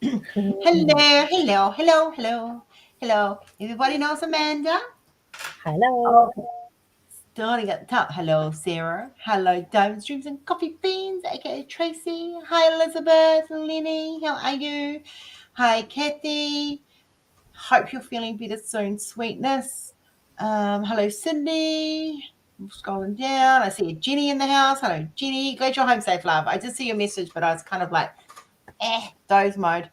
Hello. Everybody knows Amanda? Hello. Starting at the top. Hello, Sarah. Hello, Diamond Streams and Coffee Beans, aka Tracy. Hi, Elizabeth and Lenny. How are you? Hi, Kathy. Hope you're feeling better soon, sweetness. Hello, Cindy. I'm scrolling down. I see a Jenny in the house. Hello, Jenny. Glad you're home safe, love. I did see your message, but I was kind of like, doze mode.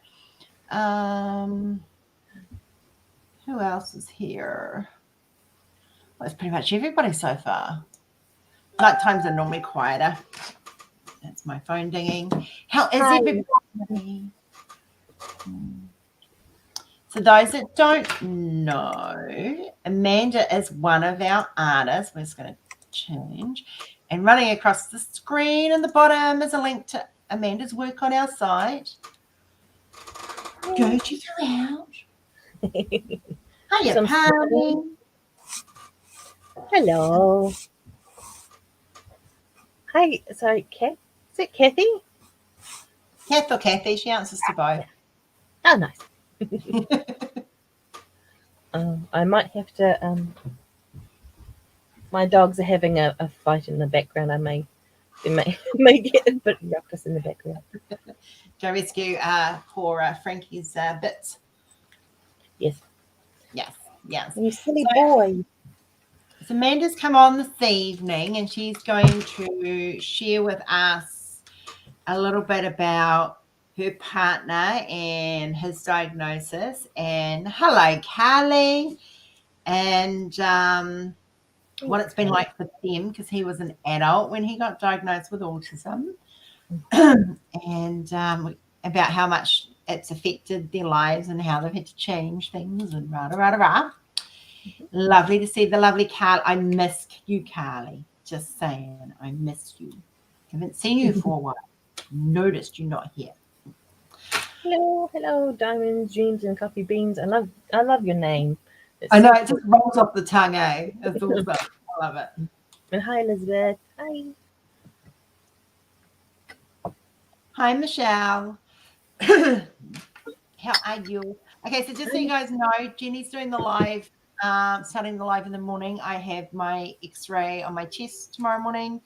Who else is here? Well, it's pretty much everybody so far. Night times are normally quieter. That's my phone dinging. How is everybody? So those that don't know, Amanda is one of our artists. We're just going to change. And running across the screen in the bottom is a link to Amanda's work on our site. Go check her out. Hiya, Patty. Hello. Hi. Sorry, Kath. Is it Kathy? Kath or Kathy? She answers to both. Oh, nice. I might have to. My dogs are having a fight in the background. I may get a bit ruckus in the background. Go rescue poor Frankie's bits. Yes. You silly boy. So Amanda's come on this evening and she's going to share with us a little bit about her partner and his diagnosis. And hello, Carly. And what it's been like for them, because he was an adult when he got diagnosed with autism. And about how much it's affected their lives and how they've had to change things and rah. Lovely to see the lovely Carl. I missed you, Carly. Just saying, I missed you. Haven't seen you for a while. Noticed you not here. Hello, Diamonds, Dreams, and Coffee Beans. I love your name. I know, it just rolls off the tongue, eh? It's awesome. I love it. And hi, Elizabeth. Hi. Hi, Michelle. How are you? Okay, so just so you guys know, Jenny's doing the live, starting the live in the morning. I have my x-ray on my chest tomorrow morning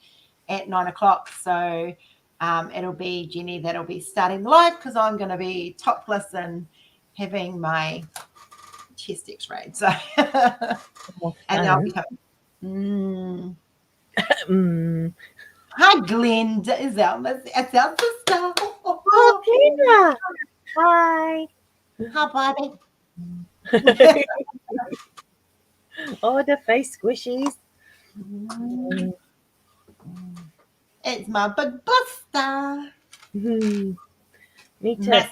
at 9 o'clock. So it'll be Jenny that'll be starting the live because I'm going to be topless and having my chest x-rayed. So, and I'll be coming. Hi, Glenda. Is that my sister? Oh, Glenda. Hi. Hi, buddy. Oh, the face squishies. It's my big buster. Me too.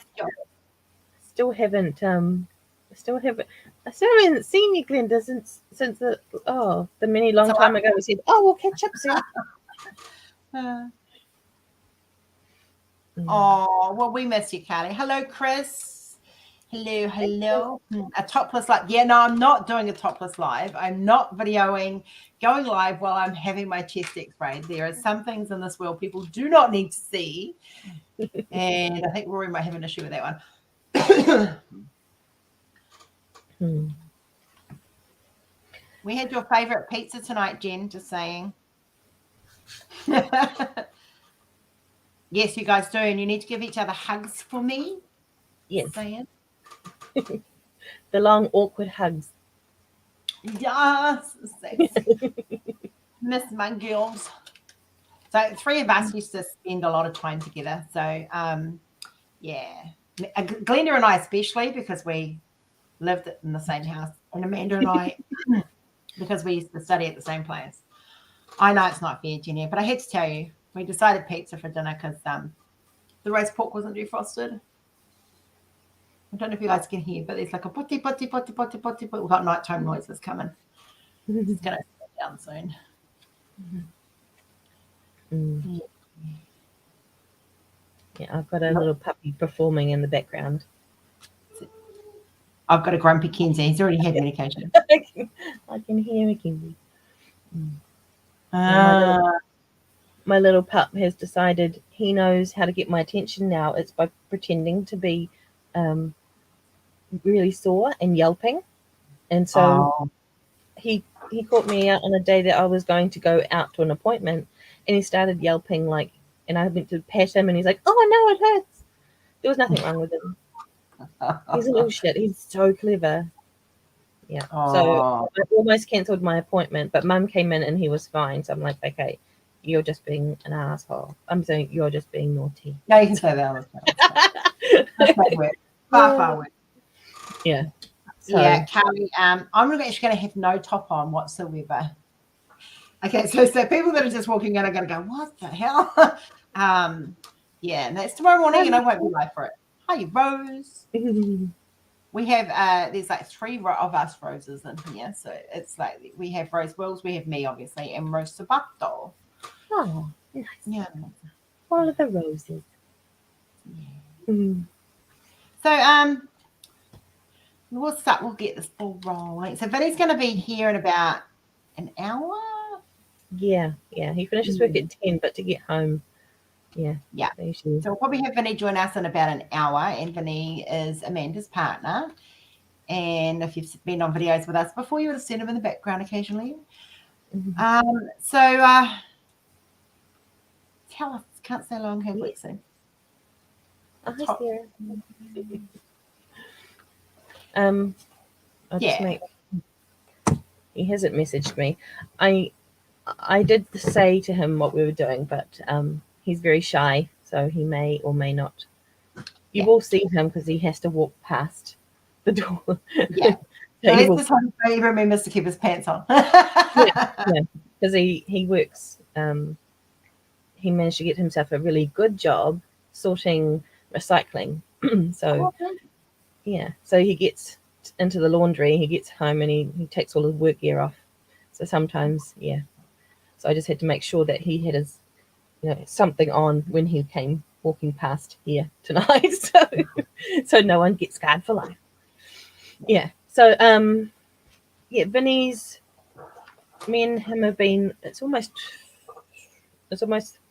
Still haven't seen you, Glenda, since the many long time ago we said, we'll catch up soon. Oh, well, we miss you, Carly. Hello, Chris. Hello. A topless live. Yeah, no, I'm not doing a topless live. I'm not videoing going live while I'm having my chest x-ray. There are some things in this world people do not need to see. And I think Rory might have an issue with that one. We had your favorite pizza tonight, Jen, just saying. Yes, you guys do. And you need to give each other hugs for me. Yes. Saying. The long, awkward hugs. Yes. Miss my girls. So 3 of us used to spend a lot of time together. So, yeah. Glenda and I especially, because we lived in the same house. And Amanda and I, because we used to study at the same place. I know it's not fair, Jenny, but I had to tell you, we decided pizza for dinner because the roast pork wasn't defrosted. I don't know if you guys can hear, but there's like a potty. We've got nighttime noises coming. It's going to sit down soon. Yeah, I've got a little puppy performing in the background. I've got a grumpy Kenzie. He's already had medication. I can hear Mackenzie. My little pup has decided he knows how to get my attention now. It's by pretending to be really sore and yelping. And so Oh, he caught me out on a day that I was going to go out to an appointment, and he started yelping like, and I went to pet him, and he's like, "Oh no, it hurts." There was nothing wrong with him. He's a little shit. He's so clever. Yeah. So oh. I almost cancelled my appointment, but Mum came in and he was fine. So I'm like, okay, you're just being an asshole. I'm saying you're just being naughty. No, you can say that. That's my word. Far worse. Yeah. So, Yeah, Carly, I'm actually going to have no top on whatsoever. Okay, so people that are just walking in are going to go, what the hell? Yeah, and that's tomorrow morning, and I won't be live for it. Hi, Rose. We have there's like 3 of us Roses in here, so it's like we have Rose Wills, we have me obviously, and Rose Sabato. oh, nice. Yeah. All of the roses. Yeah. So we'll get this ball rolling. So Vinny's going to be here in about an hour. Yeah. He finishes work at 10, but to get home, yeah. So we'll probably have Vinny join us in about an hour, and Vinny is Amanda's partner. And if you've been on videos with us before, you would have seen him in the background occasionally. So tell us, can't stay long, have we? So Hi, Sarah. I'll just make. He hasn't messaged me. I did say to him what we were doing, but he's very shy, so he may or may not. You will see him because he has to walk past the door. Yeah. So let's just hope he remembers to keep his pants on. Yeah, because he works. He managed to get himself a really good job sorting recycling. So yeah, so he gets into the laundry, he gets home, and he takes all his work gear off. So sometimes, yeah. So I just had to make sure that he had his, something on when he came walking past here tonight, so no one gets scarred for life. Yeah. So Vinny's, me and him have been. It's almost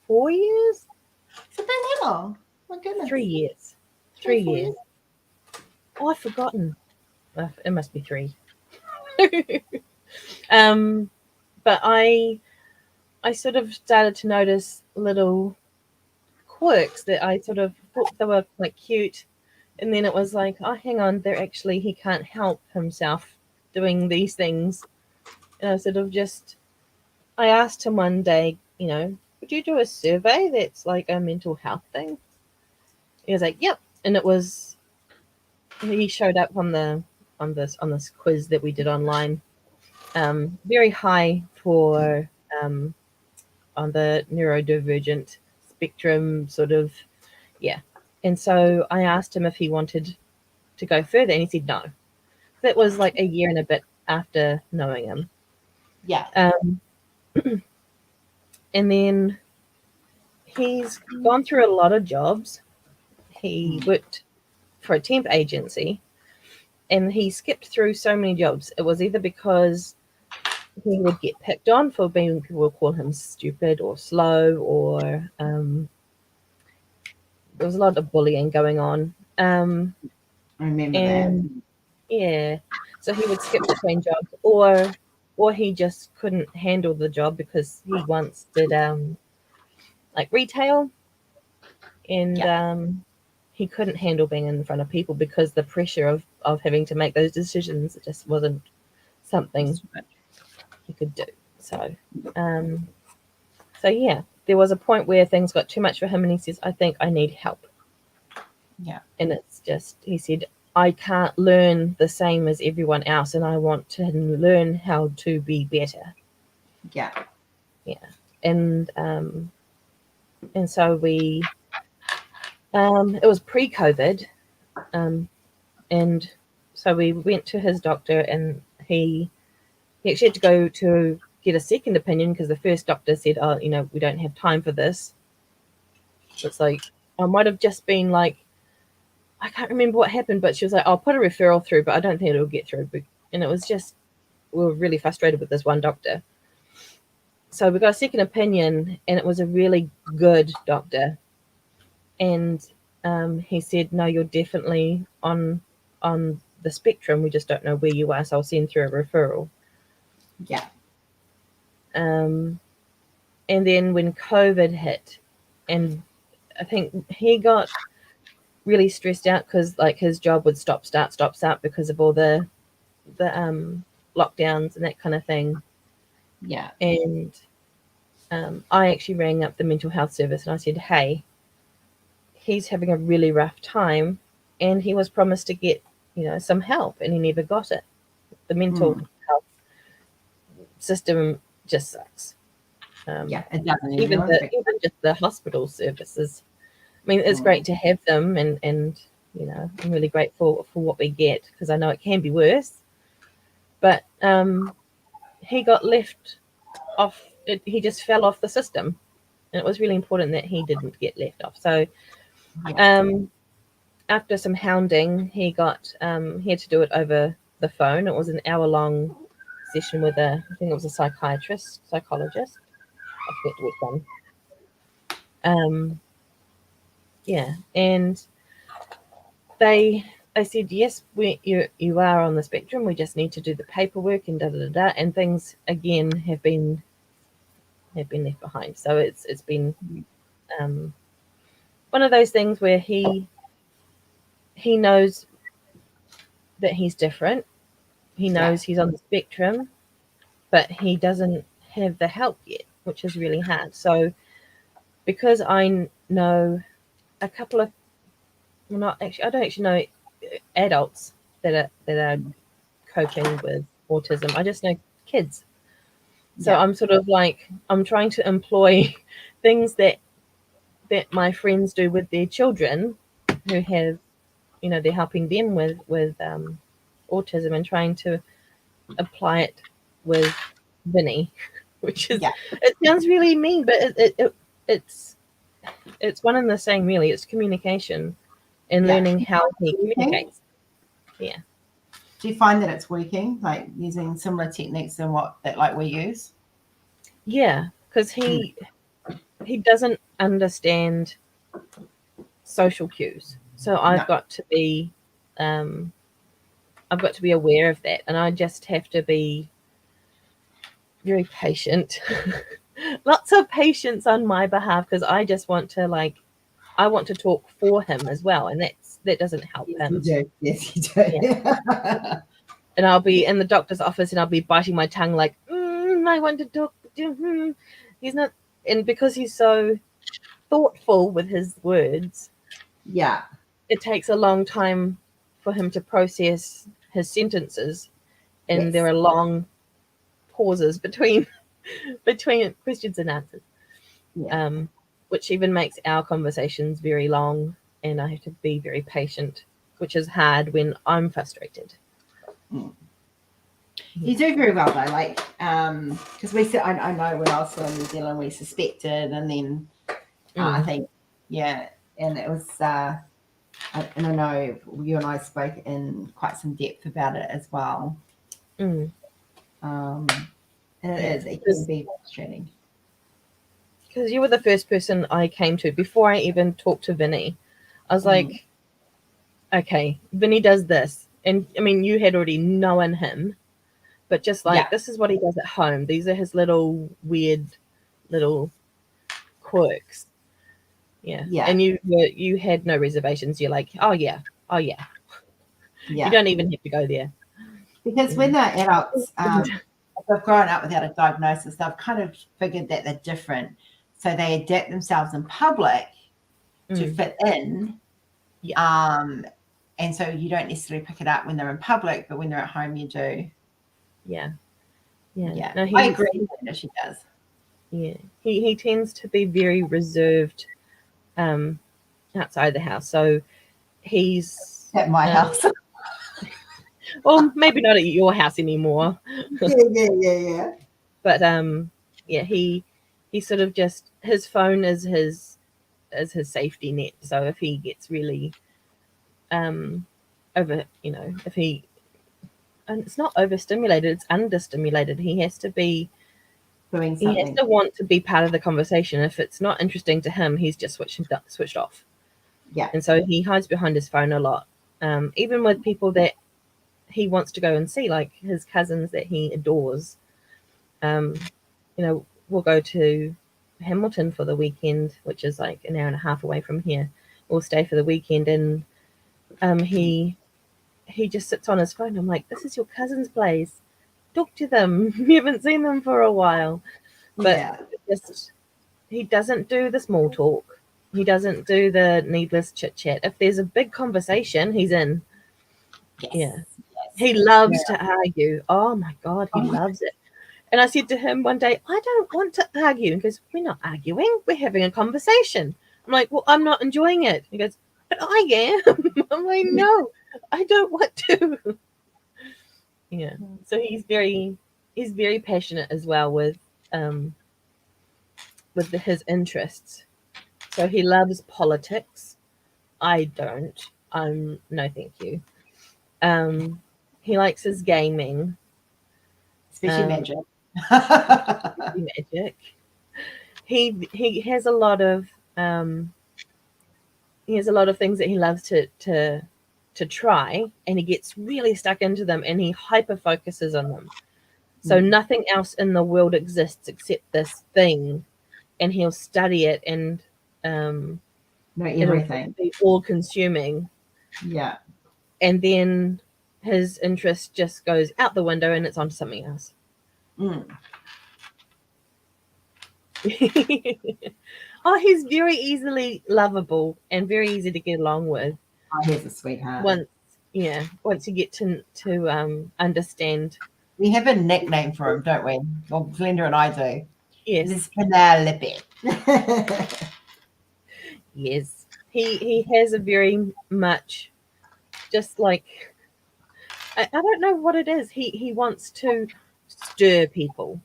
4 years. It's been that long. My goodness. 3 years. 3 years. Oh, I've forgotten. It must be 3. But I sort of started to notice little quirks that I sort of thought they were like cute, and then it was like, oh, hang on, he can't help himself doing these things. And I sort of I asked him one day, would you do a survey that's like a mental health thing? He was like, yep. And he showed up on this quiz that we did online. Very high for on the neurodivergent spectrum, sort of, yeah. And so I asked him if he wanted to go further, and he said no. That was like a year and a bit after knowing him. Yeah. And then he's gone through a lot of jobs. He worked for a temp agency, and he skipped through so many jobs. It was either because he would get picked on for being, people would call him stupid or slow, or there was a lot of bullying going on. I remember that. Yeah, so he would skip between jobs, or he just couldn't handle the job because he once did like retail, and he couldn't handle being in front of people because the pressure of having to make those decisions just wasn't something he could do. So yeah, there was a point where things got too much for him, and he says, I think I need help. Yeah. And it's just, he said, I can't learn the same as everyone else, and I want to learn how to be better. Yeah. And so we, it was pre-COVID, and so we went to his doctor, and he actually had to go to get a second opinion because the first doctor said, oh, we don't have time for this. It's like, I might have just been like, I can't remember what happened, but she was like, I'll put a referral through, but I don't think it'll get through. And it was just, we were really frustrated with this one doctor. So we got a second opinion, and it was a really good doctor. And he said, no, you're definitely on the spectrum. We just don't know where you are, so I'll send through a referral. Yeah. And then when COVID hit, and I think he got really stressed out because like his job would stop, start because of all the lockdowns and that kind of thing. Yeah. And I actually rang up the mental health service and I said, hey, he's having a really rough time, and he was promised to get, some help, and he never got it. The mental health system just sucks. Yeah, it doesn't Even even just the hospital services. I mean, it's great to have them, and I'm really grateful for what we get, because I know it can be worse. But he got left off. He just fell off the system, and it was really important that he didn't get left off. So after some hounding, he had to do it over the phone. It was an hour-long session with I think it was a psychologist. I forget which one. Yeah, and they said, yes, you are on the spectrum. We just need to do the paperwork and and things again have been left behind. So it's been one of those things where he knows that he's different. He knows he's on the spectrum, but he doesn't have the help yet, which is really hard. So because I know a couple of, I don't actually know adults that are coping with autism. I just know kids. So I'm sort of like, I'm trying to employ things that my friends do with their children who have, they're helping them with autism, and trying to apply it with Vinnie, which is, it sounds really mean, but it's one and the same, really. It's communication and learning how he communicates. Yeah. Do you find that it's working, like using similar techniques than like we use? Yeah, because he doesn't understand social cues, so I've got to be aware of that, and I just have to be very patient. Lots of patience on my behalf, because I just want to I want to talk for him as well, and that doesn't help him. You do. Yes, you do. Yeah. And I'll be in the doctor's office and I'll be biting my tongue like, I want to talk to him. He's not, and because he's so thoughtful with his words, it takes a long time for him to process his sentences, and there are long pauses between questions and answers, which even makes our conversations very long, and I have to be very patient, which is hard when I'm frustrated. You do very well though, like because I know when I was still in New Zealand we suspected, and then I think and it was and I know you and I spoke in quite some depth about it as well. And it can be frustrating, because you were the first person I came to before I even talked to Vinnie. I was like, okay, Vinnie does this, and I mean, you had already known him, but just like, this is what he does at home. These are his little weird little quirks. Yeah. And you had no reservations. You're like, oh yeah. You don't even have to go there. Because when they're adults, they've grown up without a diagnosis, they've kind of figured that they're different. So they adapt themselves in public to fit in. And so you don't necessarily pick it up when they're in public, but when they're at home, you do. Yeah. No, I agree that she does. Yeah. He tends to be very reserved outside the house. So he's at my house. Well, maybe not at your house anymore. Yeah. But he sort of just, his phone is his safety net. So if he gets really if he, and it's not overstimulated, it's understimulated, he has to be doing something. He has to want to be part of the conversation. If it's not interesting to him, he's just switched off. Yeah. And so he hides behind his phone a lot, even with people that he wants to go and see, like his cousins that he adores. We'll go to Hamilton for the weekend, which is like an hour and a half away from here. We'll stay for the weekend, and he just sits on his phone. I'm like, this is your cousin's place. Talk to them. You haven't seen them for a while. But Yeah. just he doesn't do the small talk. He doesn't do the needless chit chat. If there's a big conversation, he's in. Yes. Yeah. Yes. He loves to argue. Oh my God, he Oh my- loves it. And I said to him one day, I don't want to argue. He goes, we're not arguing. We're having a conversation. I'm like, well, I'm not enjoying it. He goes, but I am. I'm like, no, I don't want to. Yeah. So he's very passionate as well with his interests. So he loves politics. I don't. No, thank you. He likes his gaming, Especially magic. magic. He has a lot of things that he loves to try, and he gets really stuck into them, and he hyper focuses on them. So nothing else in the world exists except this thing, and he'll study it, and Know it'll everything. be all consuming. Yeah. And then his interest just goes out the window and it's onto something else. Oh, he's very easily lovable and very easy to get along with. Oh, he's a sweetheart. Once you get to understand. We have a nickname for him, don't we? Well, Glenda and I do. Yes. This is Penelope. Yes. He has a very much just like I don't know what it is. He wants to stir people.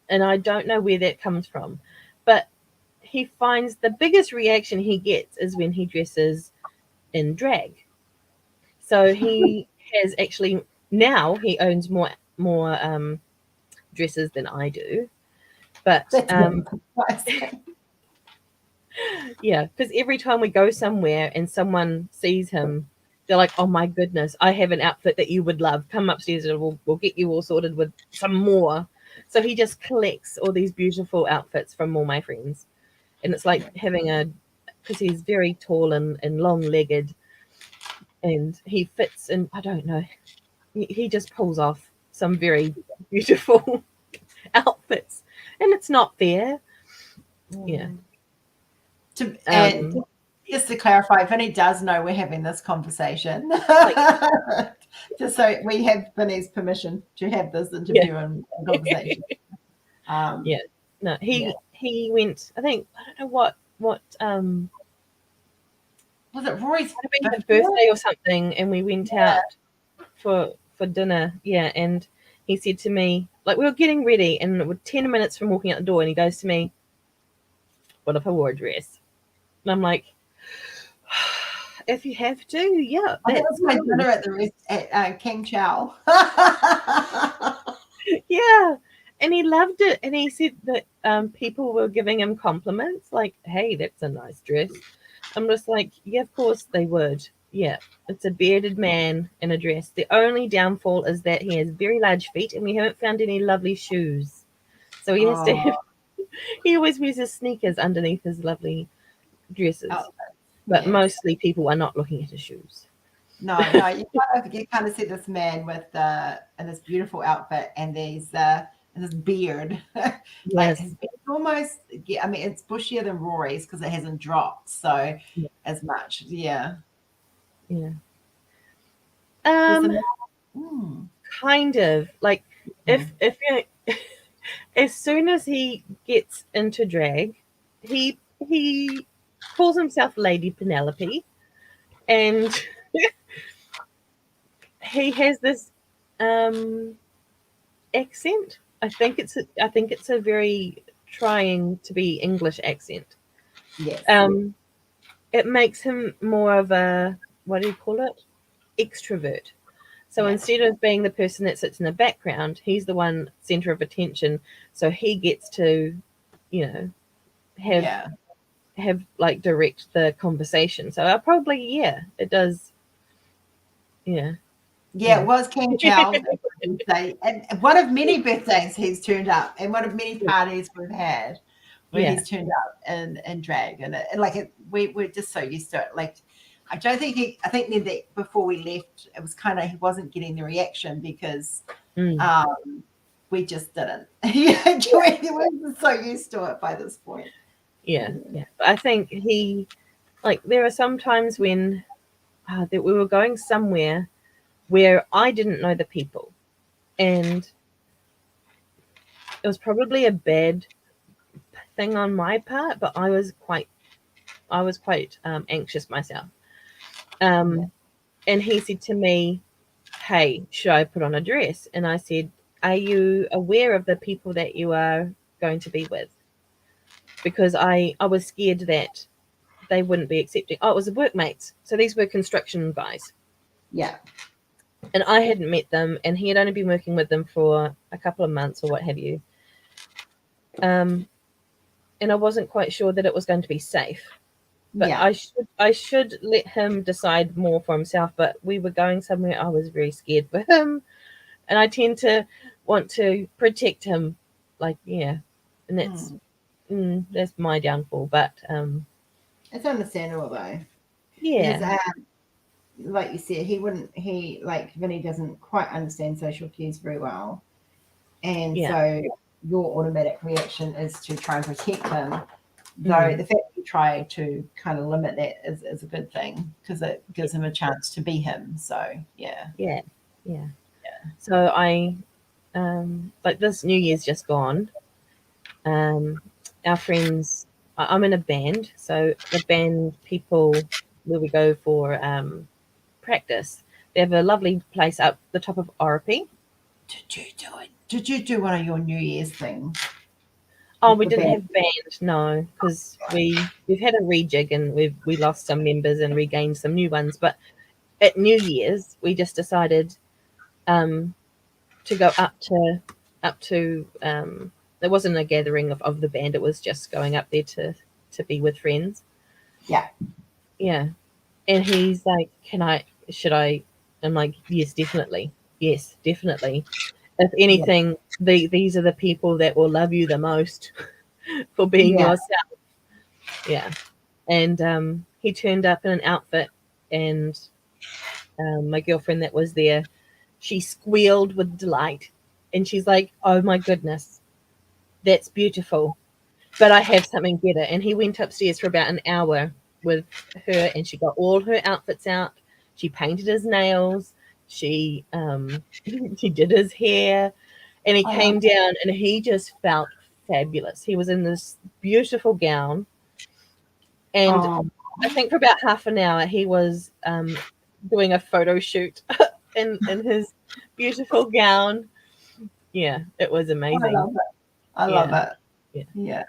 And I don't know where that comes from. But he finds the biggest reaction he gets is when he dresses in drag. So he has actually now he owns more dresses than I do. But yeah, because every time we go somewhere and someone sees him, they're like, "Oh my goodness, I have an outfit that you would love. Come upstairs and we'll get you all sorted with some more." So he just collects all these beautiful outfits from all my friends, and it's like having because he's very tall and long-legged, and he fits in. I don't know. He just pulls off some very beautiful outfits, and it's not fair. Yeah. And just to clarify, Vinny does know we're having this conversation. Just so we have Vinny's permission to have this interview and conversation. No, he went. I think I don't know what was it Roy's birthday or something, and we went out for dinner. Yeah, and he said to me, like we were getting ready, and we're 10 minutes from walking out the door, and he goes to me, "What if I wore a dress?" And I'm like, "If you have to, yeah." That was my dinner at King Chow. Yeah. And he loved it. And he said that people were giving him compliments like, "Hey, that's a nice dress." I'm just like, yeah, of course they would. Yeah, it's a bearded man in a dress. The only downfall is that he has very large feet and we haven't found any lovely shoes. So he has to have, he always wears his sneakers underneath his lovely dresses. But mostly people are not looking at his shoes. No, you kind of see this man with in this beautiful outfit and this beard. Like his beard almost, I mean, it's bushier than Rory's because it hasn't dropped so as much. Yeah. Kind of like if you as soon as he gets into drag, he calls himself Lady Penelope, and he has this accent. I think it's a very trying to be English accent. Yes. It makes him more of a, what do you call it? Extrovert. So instead of being the person that sits in the background, he's the one center of attention. So he gets to, have have like direct the conversation. So I probably, yeah, it does. Yeah. Yeah, it was King Charles' birthday, and one of many birthdays he's turned up, and one of many parties we've had where Yeah. he's turned up in drag, and like we're just so used to it. Like, I don't think I think then that before we left, it was kind of he wasn't getting the reaction because Mm. we just didn't. Yeah, we're so used to it by this point. Yeah. Yeah. But I think he, like, there are some times when that we were going somewhere where I didn't know the people, and it was probably a bad thing on my part, but I was quite anxious myself. Yeah. And he said to me, "Hey, should I put on a dress?" And I said, "Are you aware of the people that you are going to be with?" Because I was scared that they wouldn't be accepting. Oh, it was the workmates. So these were construction guys. Yeah. And I hadn't met them, and he had only been working with them for a couple of months or what have you. And I wasn't quite sure that it was going to be safe. But Yeah. I should let him decide more for himself. But we were going somewhere I was very scared for him, and I tend to want to protect him, like, yeah, and that's my downfall. But It's understandable though, because yeah, like you said, he like Vinny doesn't quite understand social cues very well, and yeah, so your automatic reaction is to try and protect him. Though mm, the fact that you try to kind of limit that is a good thing because it gives him a chance to be him. So yeah, yeah, yeah. So like this New Year's just gone. Um, our friends, I'm in a band, so the band people where we go for practice, they have a lovely place up the top of Oripi. did you do it? Did you do one of your New Year's things Oh, with we the didn't band? have band, no, because we've had a rejig and we lost some members and regained some new ones. But at New Year's, we just decided um, to go up to. There wasn't a gathering of the band; it was just going up there to be with friends. Yeah, Yeah, and he's like, "Can I? Should I?" I'm like, "Yes, definitely. Yes, definitely. If yeah, anything, these are the people that will love you the most for being yeah. yourself." Yeah. And he turned up in an outfit, and my girlfriend that was there, she squealed with delight, and she's like, "Oh my goodness, that's beautiful, but I have something better." And he went upstairs for about an hour with her, and she got all her outfits out. She painted his nails. She she did his hair, and he I love came down, and he just felt fabulous. He was in this beautiful gown, and Oh, I think for about half an hour he was doing a photo shoot in his beautiful gown. Yeah, it was I amazing. love it. I love Yeah, it. yeah. Yeah.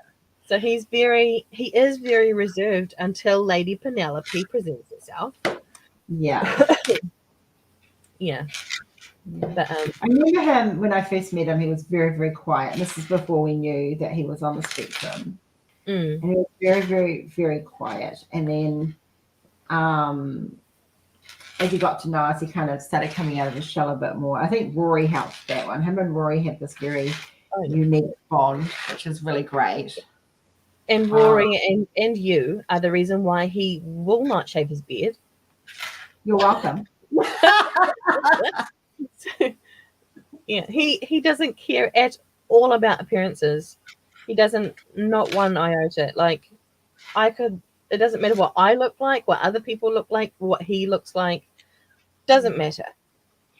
So he is very reserved until Lady Penelope presents herself. Yeah. Yeah, Yeah. but I remember him when I first met him, he was very, very quiet. And this is before we knew that he was on the spectrum. mm, And he was very, very, very quiet. And then um, as he got to know us, he kind of started coming out of his shell a bit more. I think Rory helped that one. Him and Rory had this very oh yeah. unique bond, which is really great. And Um, Rory and you are the reason why he will not shave his beard. you're welcome. Yeah, he doesn't care at all about appearances. He doesn't, not one iota. Like, I could, it doesn't matter what I look like, what other people look like, what he looks like, doesn't matter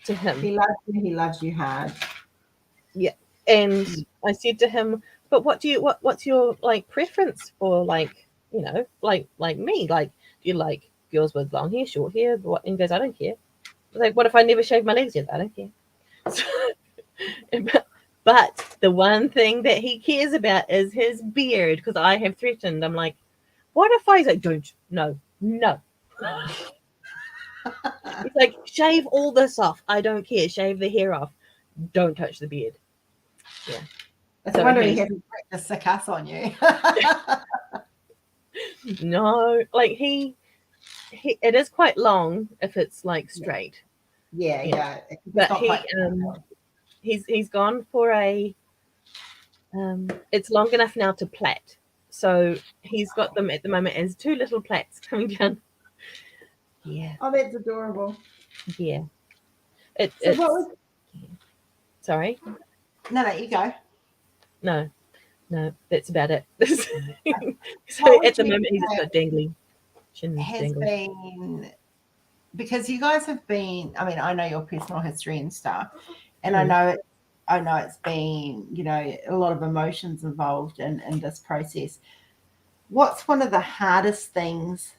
to him. He loves you. He loves you hard. Yeah. And I said to him, "But what's your like preference for, like, like me? Like, do you like girls with long hair, short hair? What?" And he goes, "I don't care." I was like, "What if I never shave my legs yet?" "I don't care." But the one thing that he cares about is his beard, because I have threatened. I'm like, "What if I say, don't, no, no." He's like, "Shave all this off. I don't care. Shave the hair off. Don't touch the beard." Yeah. It's a So wonder he he's hasn't practiced the cuss on you. No, like he it is quite long if it's like straight, Yeah, you know. yeah. It's But not quite. he's gone for a it's long enough now to plait. So he's got them at the moment as two little plaits coming down. Yeah, Oh, that's adorable. yeah. So what was? It's sorry. No, you go. No, no, that's about it. So What at would the you moment he's just say got dangly chin has dangly. been, because you guys have been, I mean, I know your personal history and stuff, and Mm. I know it's been, a lot of emotions involved in this process. What's one of the hardest things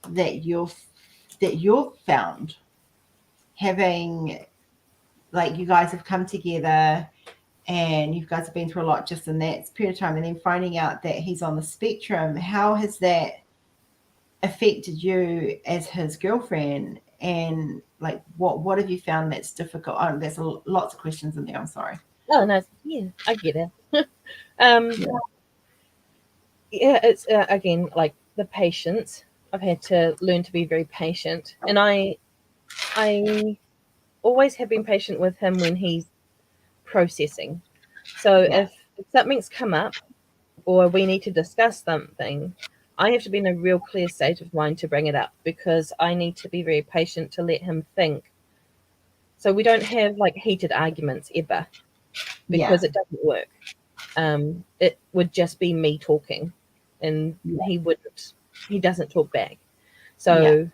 that you've found, having, like, you guys have come together and you guys have been through a lot just in that period of time, and then finding out that he's on the spectrum? How has that affected you as his girlfriend? And like, what have you found that's difficult? Oh, there's lots of questions in there, I'm sorry. Oh no, yeah, I get it. um, Yeah. yeah, it's again like the patience. I've had to learn to be very patient, and I always have been patient with him when he's processing. So Yeah. if something's come up or we need to discuss something, I have to be in a real clear state of mind to bring it up because I need to be very patient to let him think. So we don't have like heated arguments ever Yeah. because it doesn't work. It would just be me talking, and Yeah. he doesn't talk back. Yeah. So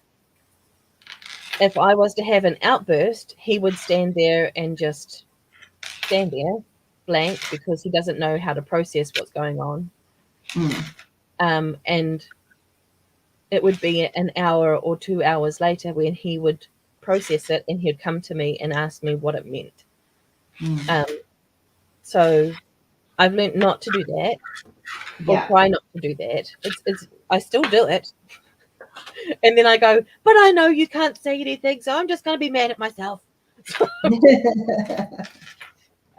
if I was to have an outburst, he would stand there and just stand there blank because he doesn't know how to process what's going on. Mm. And it would be an hour or 2 hours later when he would process it and he'd come to me and ask me what it meant. Mm. Um, so I've learned not to do that or Yeah. try not to do that. It's I still do it. And then I go, but I know you can't say anything, so I'm just going to be mad at myself.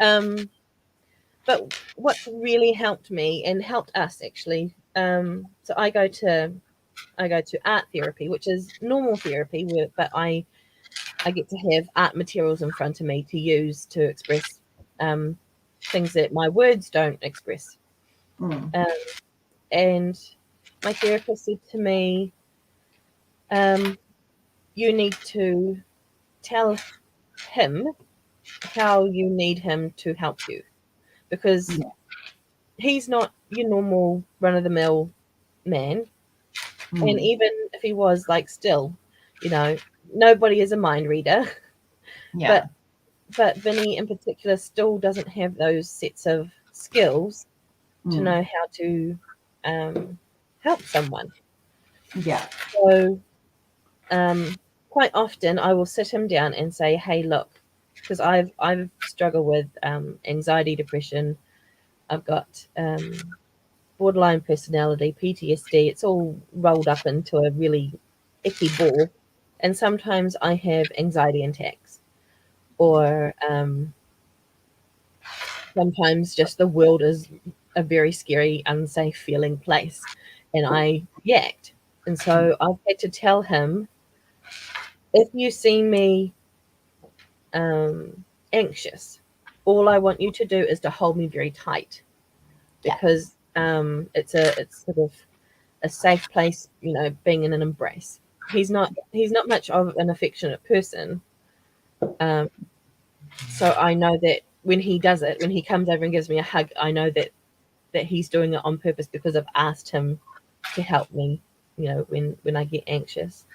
Um, but what's really helped me and helped us actually, so I go to art therapy, which is normal therapy, but I get to have art materials in front of me to use to express um, things that my words don't express. Mm. Um, and my therapist said to me, um, "You need to tell him how you need him to help you because Yeah. he's not your normal run of the mill man. And Mm. even if he was like still, you know, nobody is a mind reader, Yeah. but Vinny in particular still doesn't have those sets of skills to Mm. know how to um, help someone. Yeah. So quite often I will sit him down and say, "Hey, look, because I've struggled with anxiety, depression. I've got borderline personality, PTSD. It's all rolled up into a really icky ball, and sometimes I have anxiety attacks, or sometimes just the world is a very scary, unsafe feeling place, and I react. And so I've had to tell him, if you see me anxious, all I want you to do is to hold me very tight Yeah. because it's sort of a safe place, you know, being in an embrace. He's not much of an affectionate person, um, so I know that when he does it, when he comes over and gives me a hug, I know that he's doing it on purpose because I've asked him to help me, you know, when I get anxious.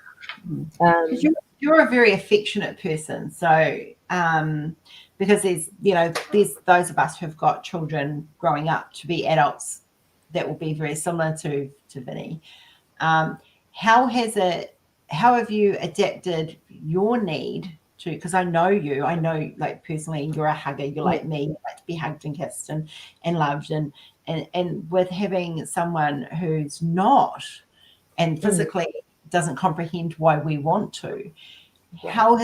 Because Um, you're a very affectionate person, so because there's those of us who've got children growing up to be adults that will be very similar to Vinny. Um, how has it? How have you adapted your need to? Because I know, like, personally, you're a hugger. You're mm, like me. You like to be hugged and kissed and loved, and with having someone who's not, and mm, physically doesn't comprehend why we want to. right. How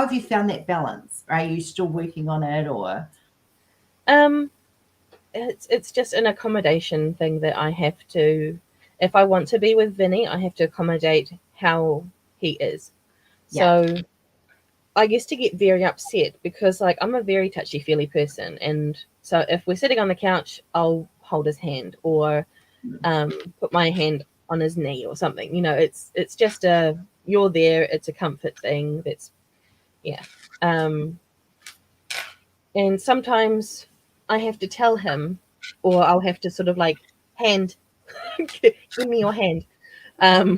have you found that balance? Are you still working on it, or? Um, it's just an accommodation thing that I have to. if I want to be with Vinny, I have to accommodate how he is. Yeah. So I used to get very upset because like I'm a very touchy-feely person, and so if we're sitting on the couch, I'll hold his hand or put my hand on his knee or something. You know, it's just a you're there. It's a comfort thing. That's yeah. Um, and sometimes I have to tell him, or I'll have to sort of like hand, give me your hand,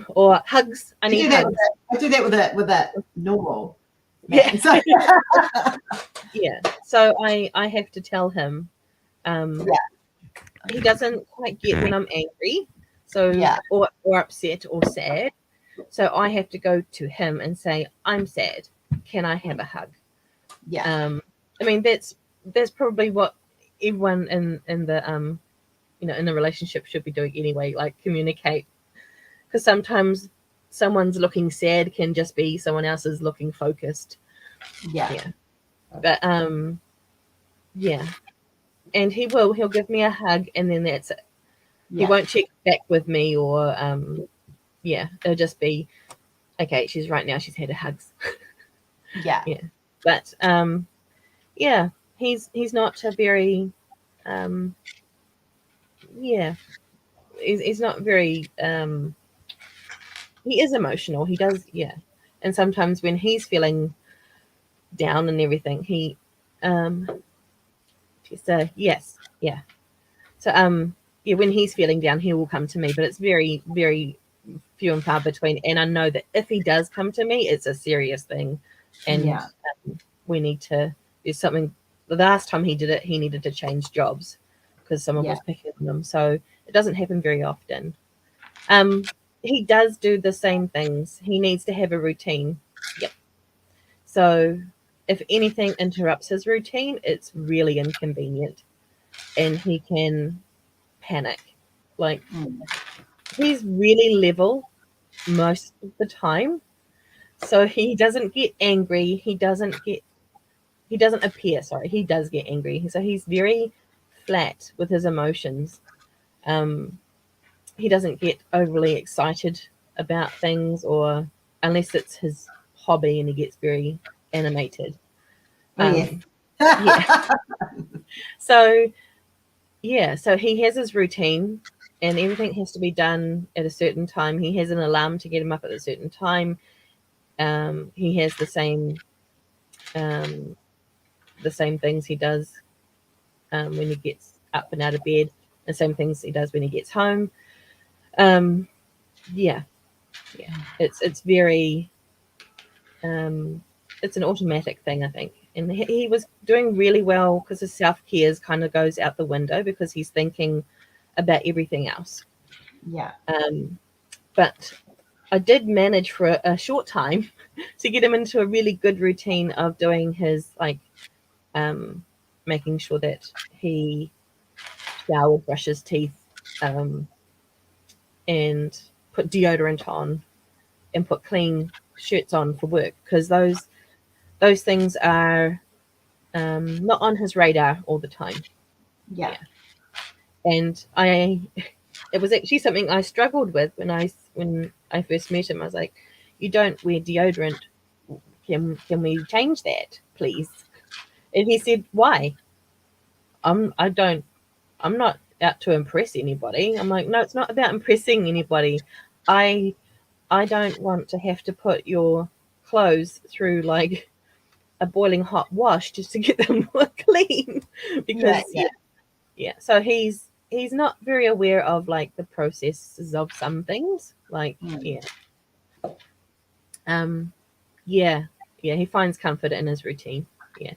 or hugs. I need hugs. I do that with a normal Yeah. man. So, Yeah. So I have to tell him. yeah. He doesn't quite get when I'm angry, so Yeah. or upset or sad. So I have to go to him and say, "I'm sad. Can I have a hug?" Yeah. I mean that's probably what everyone in the in the relationship should be doing anyway, like communicate, because sometimes someone's looking sad can just be someone else's looking focused. Yeah. Yeah, but yeah, and he'll give me a hug, and then that's it. He Yeah. won't check back with me, or yeah, it'll just be okay. She's right now. She's had her hugs. Yeah. Yeah, but yeah, he's not a very yeah, he's not very he is emotional. He does, yeah. And sometimes when he's feeling down and everything, he um just yes, yeah. So yeah, when he's feeling down, he will come to me, but it's very, very few and far between. And I know that if he does come to me, it's a serious thing, and Yeah. we need to do something. The last time he did it, he needed to change jobs because someone Yeah. was picking on him. So it doesn't happen very often. Um, he does do the same things. He needs to have a routine. Yep. So if anything interrupts his routine, it's really inconvenient, and he can panic. Like Mm. he's really level most of the time, so he doesn't get angry. He doesn't appear. Sorry, he does get angry. So he's very flat with his emotions. Um, he doesn't get overly excited about things, or unless it's his hobby and he gets very animated. Oh, yes. Yeah. So yeah, so he has his routine, and everything has to be done at a certain time. He has an alarm to get him up at a certain time. He has um, the same things he does when he gets up and out of bed, the same things he does when he gets home. Um, yeah, yeah, it's very it's an automatic thing, I think. And he was doing really well because his self care kind of goes out the window because he's thinking about everything else. Yeah. But I did manage for a short time to get him into a really good routine of doing his like um, making sure that he showered, brushes teeth, um, and put deodorant on and put clean shirts on for work because those things are not on his radar all the time. Yeah. Yeah, and it was actually something I struggled with when I first met him. I was like, "You don't wear deodorant. Can we change that, please?" And he said, "Why? I don't. I'm not out to impress anybody." I'm like, "No, it's not about impressing anybody. I I don't want to have to put your clothes through like a boiling hot wash just to get them more clean Yeah. because Yeah. yeah. So he's not very aware of like the processes of some things. Like Mm. yeah. Um yeah. Yeah, he finds comfort in his routine. Yeah.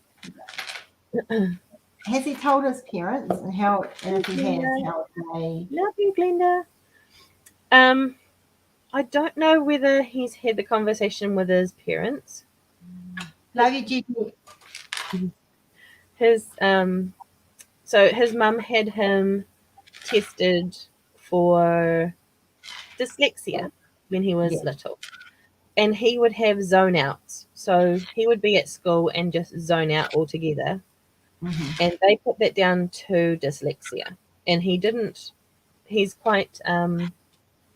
Has he told his parents and how, and if he has, Glenda. how they? Love you, Glenda. Um I don't know whether he's had the conversation with his parents. Love you, Judy. His so his mum had him tested for dyslexia when he Yeah. was little. And he would have zone outs. So he would be at school and just zone out altogether. Mm-hmm. And they put that down to dyslexia. And he didn't, he's quite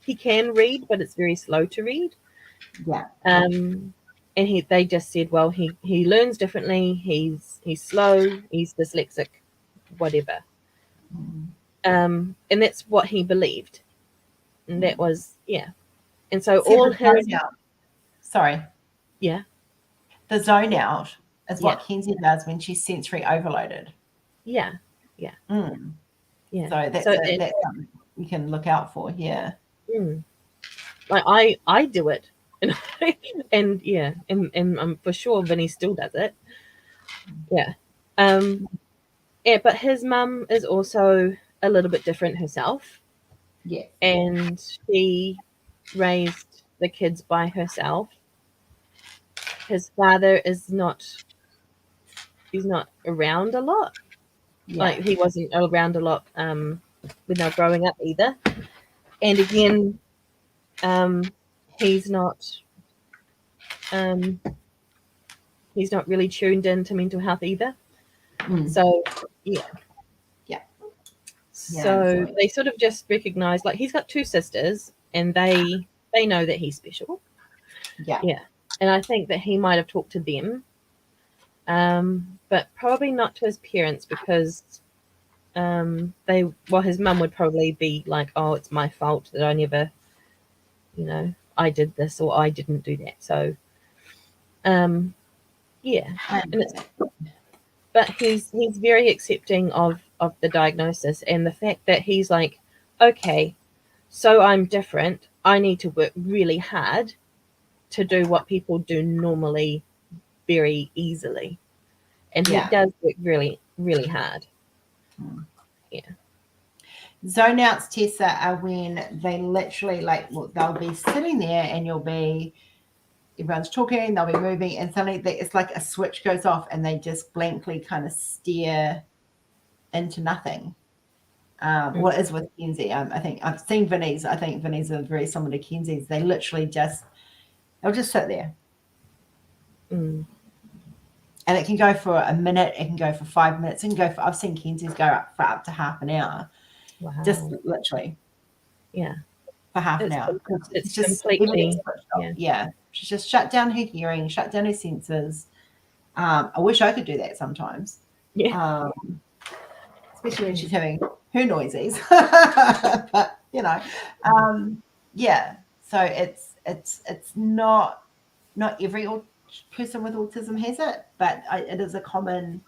he can read, but it's very slow to read. Yeah. And they just said, well, he learns differently. He's slow. He's dyslexic, whatever. And that's what he believed. And that was, yeah. And so See, all the his, zone out. Sorry. yeah, The zone out is Yeah. what Kenzie does when she's sensory overloaded. yeah, yeah. So that's So that's something you can look out for. Yeah. like I do it, and and yeah, and I'm for sure Vinny still does it. Yeah. Yeah, but his mum is also a little bit different herself, Yeah. and she raised the kids by herself. His father is not, he's not around a lot. Yeah. Like he wasn't around a lot when they were growing up either. And again, he's not um, he's not really tuned into mental health either. So yeah. Yeah. So they sort of just recognize, like, he's got two sisters, and they know that he's special. Yeah. Yeah, and I think that he might have talked to them, but probably not to his parents because his mum would probably be like, oh, it's my fault that I never, I did this or I didn't do that. So yeah, and but he's very accepting of the diagnosis and the fact that he's like, okay, so I'm different. I need to work really hard to do what people do normally very easily. And he does work really, really hard. Yeah. Zone outs, Tessa, are when they literally they'll be sitting there and everyone's talking, they'll be moving, and suddenly it's like a switch goes off and they just blankly kind of stare into nothing. What is with Kenzie? I think I've seen Vinnie's. I think Vinnie's are very similar to Kenzie's. They literally they'll just sit there. And it can go for a minute, it can go for 5 minutes, it can go for, I've seen Kenzie's go up for up to half an hour. Wow. Just literally. Yeah. For half an hour. It's just completely, yeah. She's just shut down her hearing, shut down her senses. I wish I could do that sometimes. Yeah. Especially when she's having her noises. But yeah. So it's not every person with autism has it, but it is a common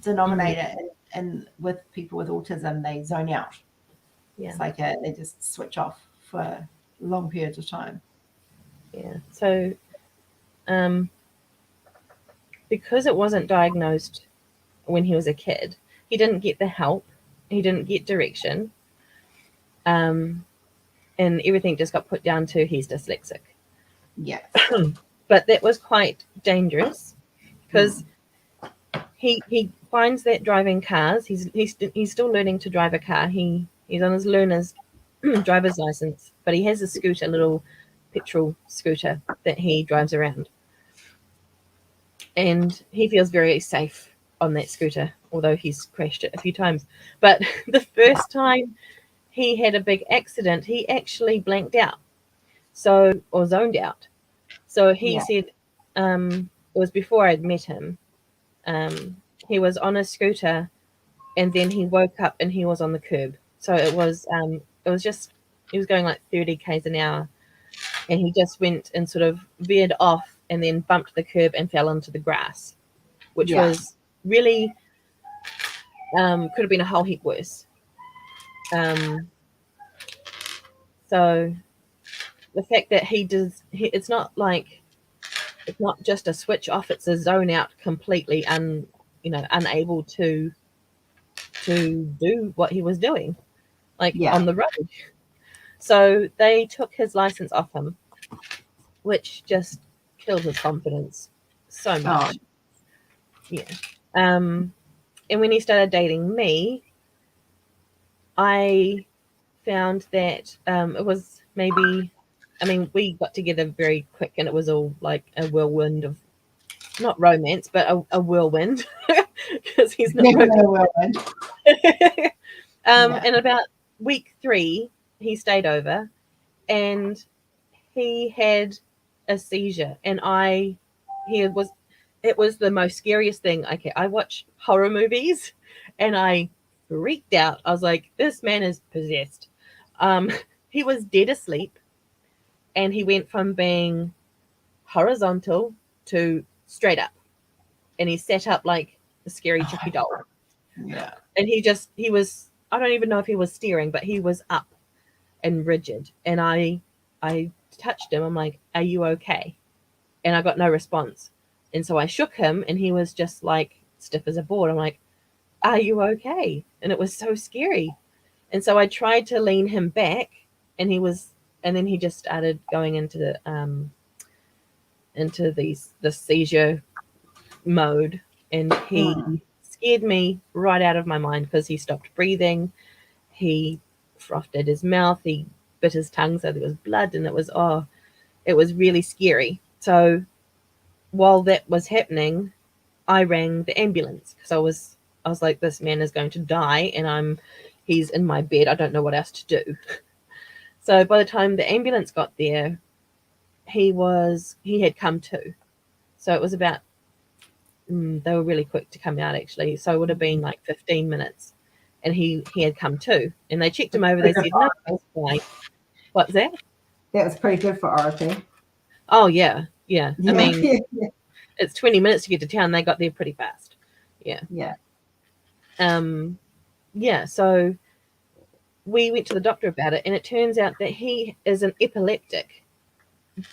denominator. And with people with autism, they zone out. Yeah. It's like they just switch off for long periods of time. Yeah. So because it wasn't diagnosed when he was a kid, he didn't get the help, he didn't get direction, and everything just got put down to he's dyslexic. Yeah. But that was quite dangerous because he finds that driving cars, he's still learning to drive a car. He's on his learner's driver's license, but he has a scooter, a little petrol scooter that he drives around. And he feels very safe on that scooter, although he's crashed it a few times. But the first time he had a big accident, he actually blanked out, or zoned out. So he said, it was before I'd met him. He was on a scooter, and then he woke up and he was on the curb. So it was just, he was going like 30 k's an hour, and he just went and sort of veered off and then bumped the curb and fell into the grass, which was really could have been a whole heap worse. So the fact that it's not just a switch off, it's a zone out completely, unable to do what he was doing, on the road. So they took his license off him, which just killed his confidence so much. Yeah. And when he started dating me, I found that it was we got together very quick, and it was all like a whirlwind of, not romance, but a whirlwind, because he's not a whirlwind. And about week 3, he stayed over, and he had a seizure, and it was the most scariest thing. I watch horror movies, and I freaked out. I was like, this man is possessed. Um, he was dead asleep, and he went from being horizontal to straight up, and he sat up like a scary Chucky doll. Yeah. And he was, I don't even know if he was steering, but he was up and rigid. And I touched him. I'm like, are you okay? And I got no response. And so I shook him, and he was just like stiff as a board. I'm like, are you okay? And it was so scary. And so I tried to lean him back, and and then he just started going into the seizure mode, and Mm. he scared me right out of my mind because he stopped breathing. He frothed at his mouth. He bit his tongue so there was blood, and it was really scary. So while that was happening, I rang the ambulance because I was like, this man is going to die, and he's in my bed. I don't know what else to do. So by the time the ambulance got there, he had come to. So it was about they were really quick to come out actually. So it would have been like 15 minutes, and he had come to, and they checked him over. They said no, that's fine. What's that? That was pretty good for RP. Oh yeah, yeah. I Yeah. mean, it's 20 minutes to get to town. They got there pretty fast. Yeah. Yeah. Yeah. So we went to the doctor about it, and it turns out that he is an epileptic,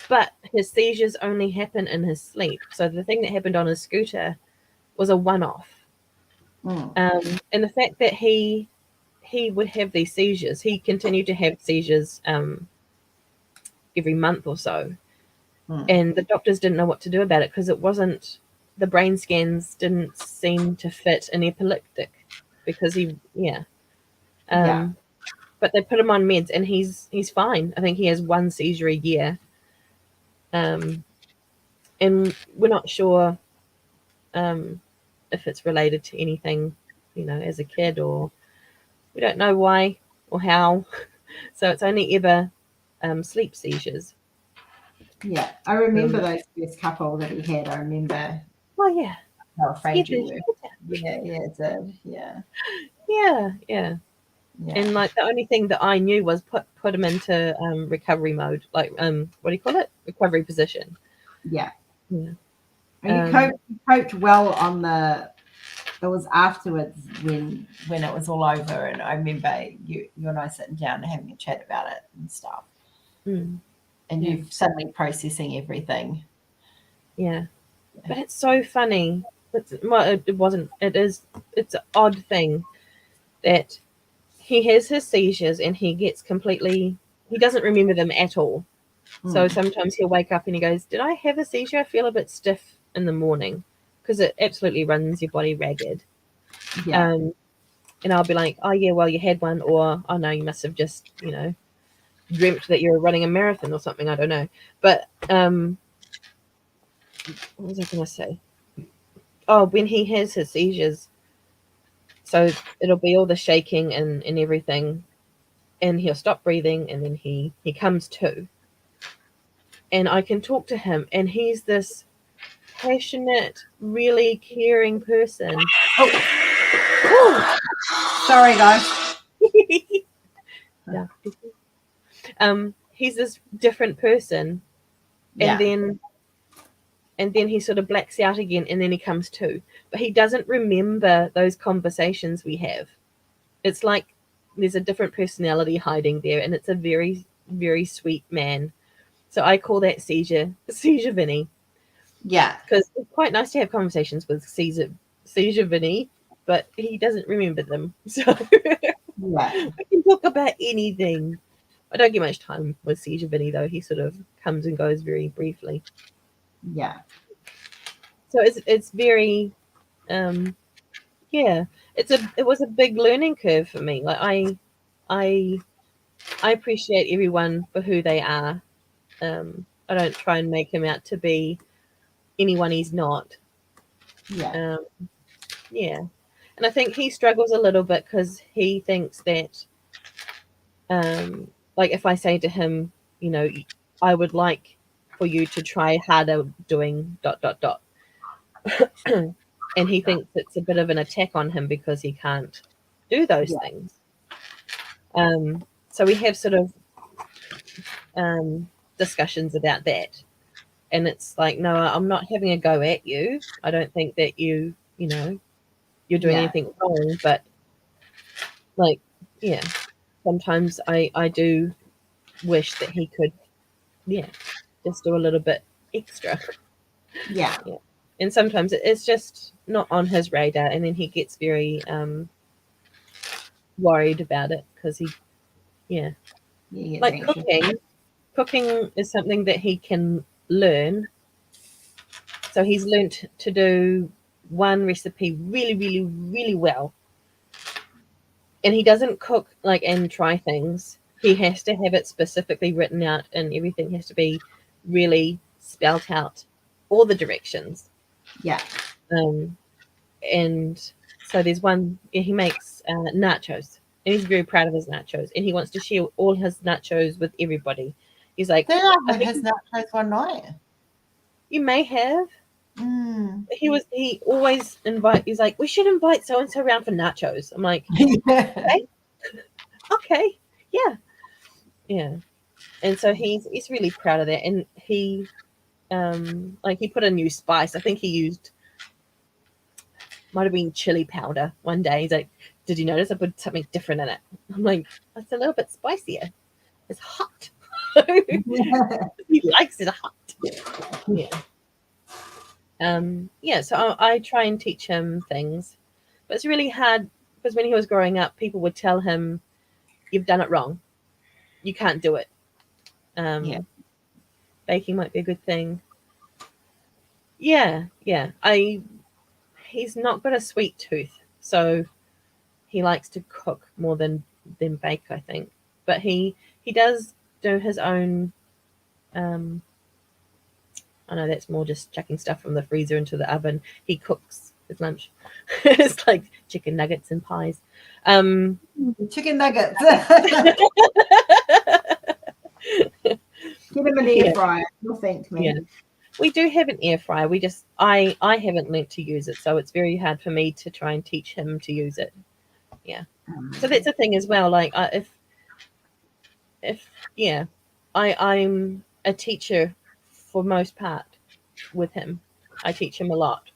but his seizures only happen in his sleep. So the thing that happened on his scooter was a one-off. Mm. And the fact that he would have these seizures, he continued to have seizures every month or so, and the doctors didn't know what to do about it because the brain scans didn't seem to fit an epileptic because Yeah. but they put him on meds, and he's fine. I think he has one seizure a year, and we're not sure if it's related to anything, as a kid, or we don't know why or how. So it's only ever sleep seizures. Yeah. I remember Um, those first couple that he had. I remember well, yeah, how scared afraid you the were. shit out of me. Yeah, yeah, it did. Yeah. Yeah, yeah. Yeah. And like the only thing that I knew was put him into recovery mode, like what do you call it? Recovery position. Yeah. Yeah. And you coped well on it was afterwards when it was all over, and I remember you and I sitting down and having a chat about it and stuff. Mm, And yeah. you suddenly processing everything. Yeah. But it's so funny. It wasn't. It's an odd thing that he has his seizures, and he doesn't remember them at all. So Mm. sometimes he'll wake up and he goes, did I have a seizure? I feel a bit stiff in the morning, because it absolutely runs your body ragged. Yeah. And I'll be like, oh yeah, well you had one, or oh no, you must have just, dreamt that you were running a marathon or something. I don't know. But what was I going to say? Oh, when he has his seizures, so it'll be all the shaking and everything, and he'll stop breathing, and then he comes to, and I can talk to him, and he's this passionate, really caring person. Oh, sorry, guys. Yeah. He's this different person, and Yeah. then he sort of blacks out again, and then he comes to, but he doesn't remember those conversations we have. It's like there's a different personality hiding there, and it's a very, very sweet man. So I call that seizure Vinnie, Yeah. because it's quite nice to have conversations with seizure Vinnie, but he doesn't remember them. So Yeah. we can talk about anything. I don't get much time with seizure Vinnie though. He sort of comes and goes very briefly. Yeah. So it's very yeah. It was a big learning curve for me. Like I I appreciate everyone for who they are. I don't try and make him out to be anyone he's not. Yeah. Um, yeah, and I think he struggles a little bit because he thinks that, like, if I say to him, you know, I would like for you to try harder doing dot dot dot. And he thinks it's a bit of an attack on him because he can't do those Yeah. things. So we have sort of discussions about that. And it's like, no, I'm not having a go at you. I don't think that you're doing Yeah. anything wrong. But like, yeah, sometimes I do wish that he could, yeah, just do a little bit extra. Yeah. Yeah. And sometimes it's just not on his radar. And then he gets very worried about it because yeah. He gets Like anxious. cooking is something that he can learn. So he's learnt to do one recipe really, really, really well. And he doesn't cook like and try things. He has to have it specifically written out, and everything has to be really spelt out, all the directions. Yeah. Um, and so there's one, he makes nachos, and he's very proud of his nachos, and he wants to share all his nachos with everybody. He's like, Did I I have think his nachos one night? you may have. Mm. He always he's like, we should invite so and so around for nachos. I'm like, Yeah. okay, yeah, yeah. And so he's really proud of that, and he like he put a new spice. I think he used, might have been chili powder one day. He's like, did you notice I put something different in it? I'm like, it's a little bit spicier. It's hot. He likes it hot. Yeah. Yeah, so I try and teach him things, but it's really hard because when he was growing up, people would tell him, "You've done it wrong. You can't do it." Yeah. Baking might be a good thing. Yeah, yeah. He's not got a sweet tooth, so he likes to cook more than bake, I think. But he does do his own. Um, I know that's more just chucking stuff from the freezer into the oven. He cooks his lunch. It's like chicken nuggets and pies. Chicken nuggets. Get him an air Yeah, fryer. You'll thank me. yeah. We do have an air fryer. We just I haven't learnt to use it, so it's very hard for me to try and teach him to use it. Yeah. So that's the thing as well. Like if yeah, I'm a teacher for most part with him. I teach him a lot.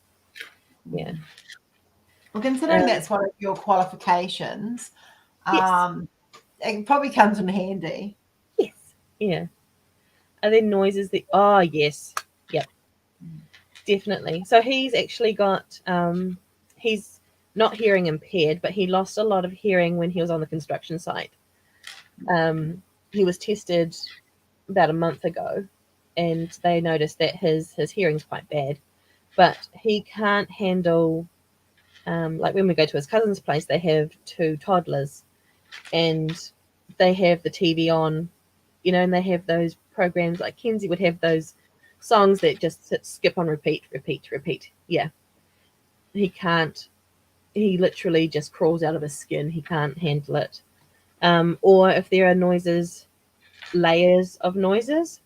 Yeah. Well, considering Um, that's one of your qualifications, yes. it probably comes in handy. Yes. Yeah. Are there noises that? Oh yes. Yep. Definitely. So he's actually got he's not hearing impaired, but he lost a lot of hearing when he was on the construction site. He was tested about a month ago, and they noticed that his hearing's quite bad, but he can't handle like when we go to his cousin's place, they have two toddlers, and they have the TV on, and they have those programs like Kenzie would have those songs that just skip on repeat, repeat, repeat. Yeah, he can't. He literally just crawls out of his skin. He can't handle it. Or if there are noises, layers of noises,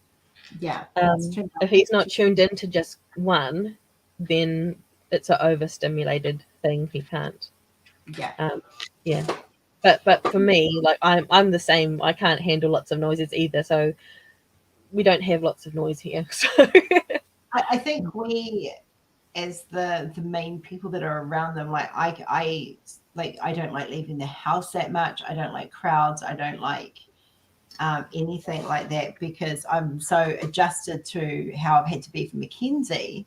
Yeah, that's true. if he's not tuned into just one, then it's an overstimulated thing. He can't. Yeah. Yeah. But for me, like I'm the same. I can't handle lots of noises either. So we don't have lots of noise here. So I think we, as the main people that are around them, like I don't like leaving the house that much. I don't like crowds. I don't like anything like that because I'm so adjusted to how I've had to be for Mackenzie.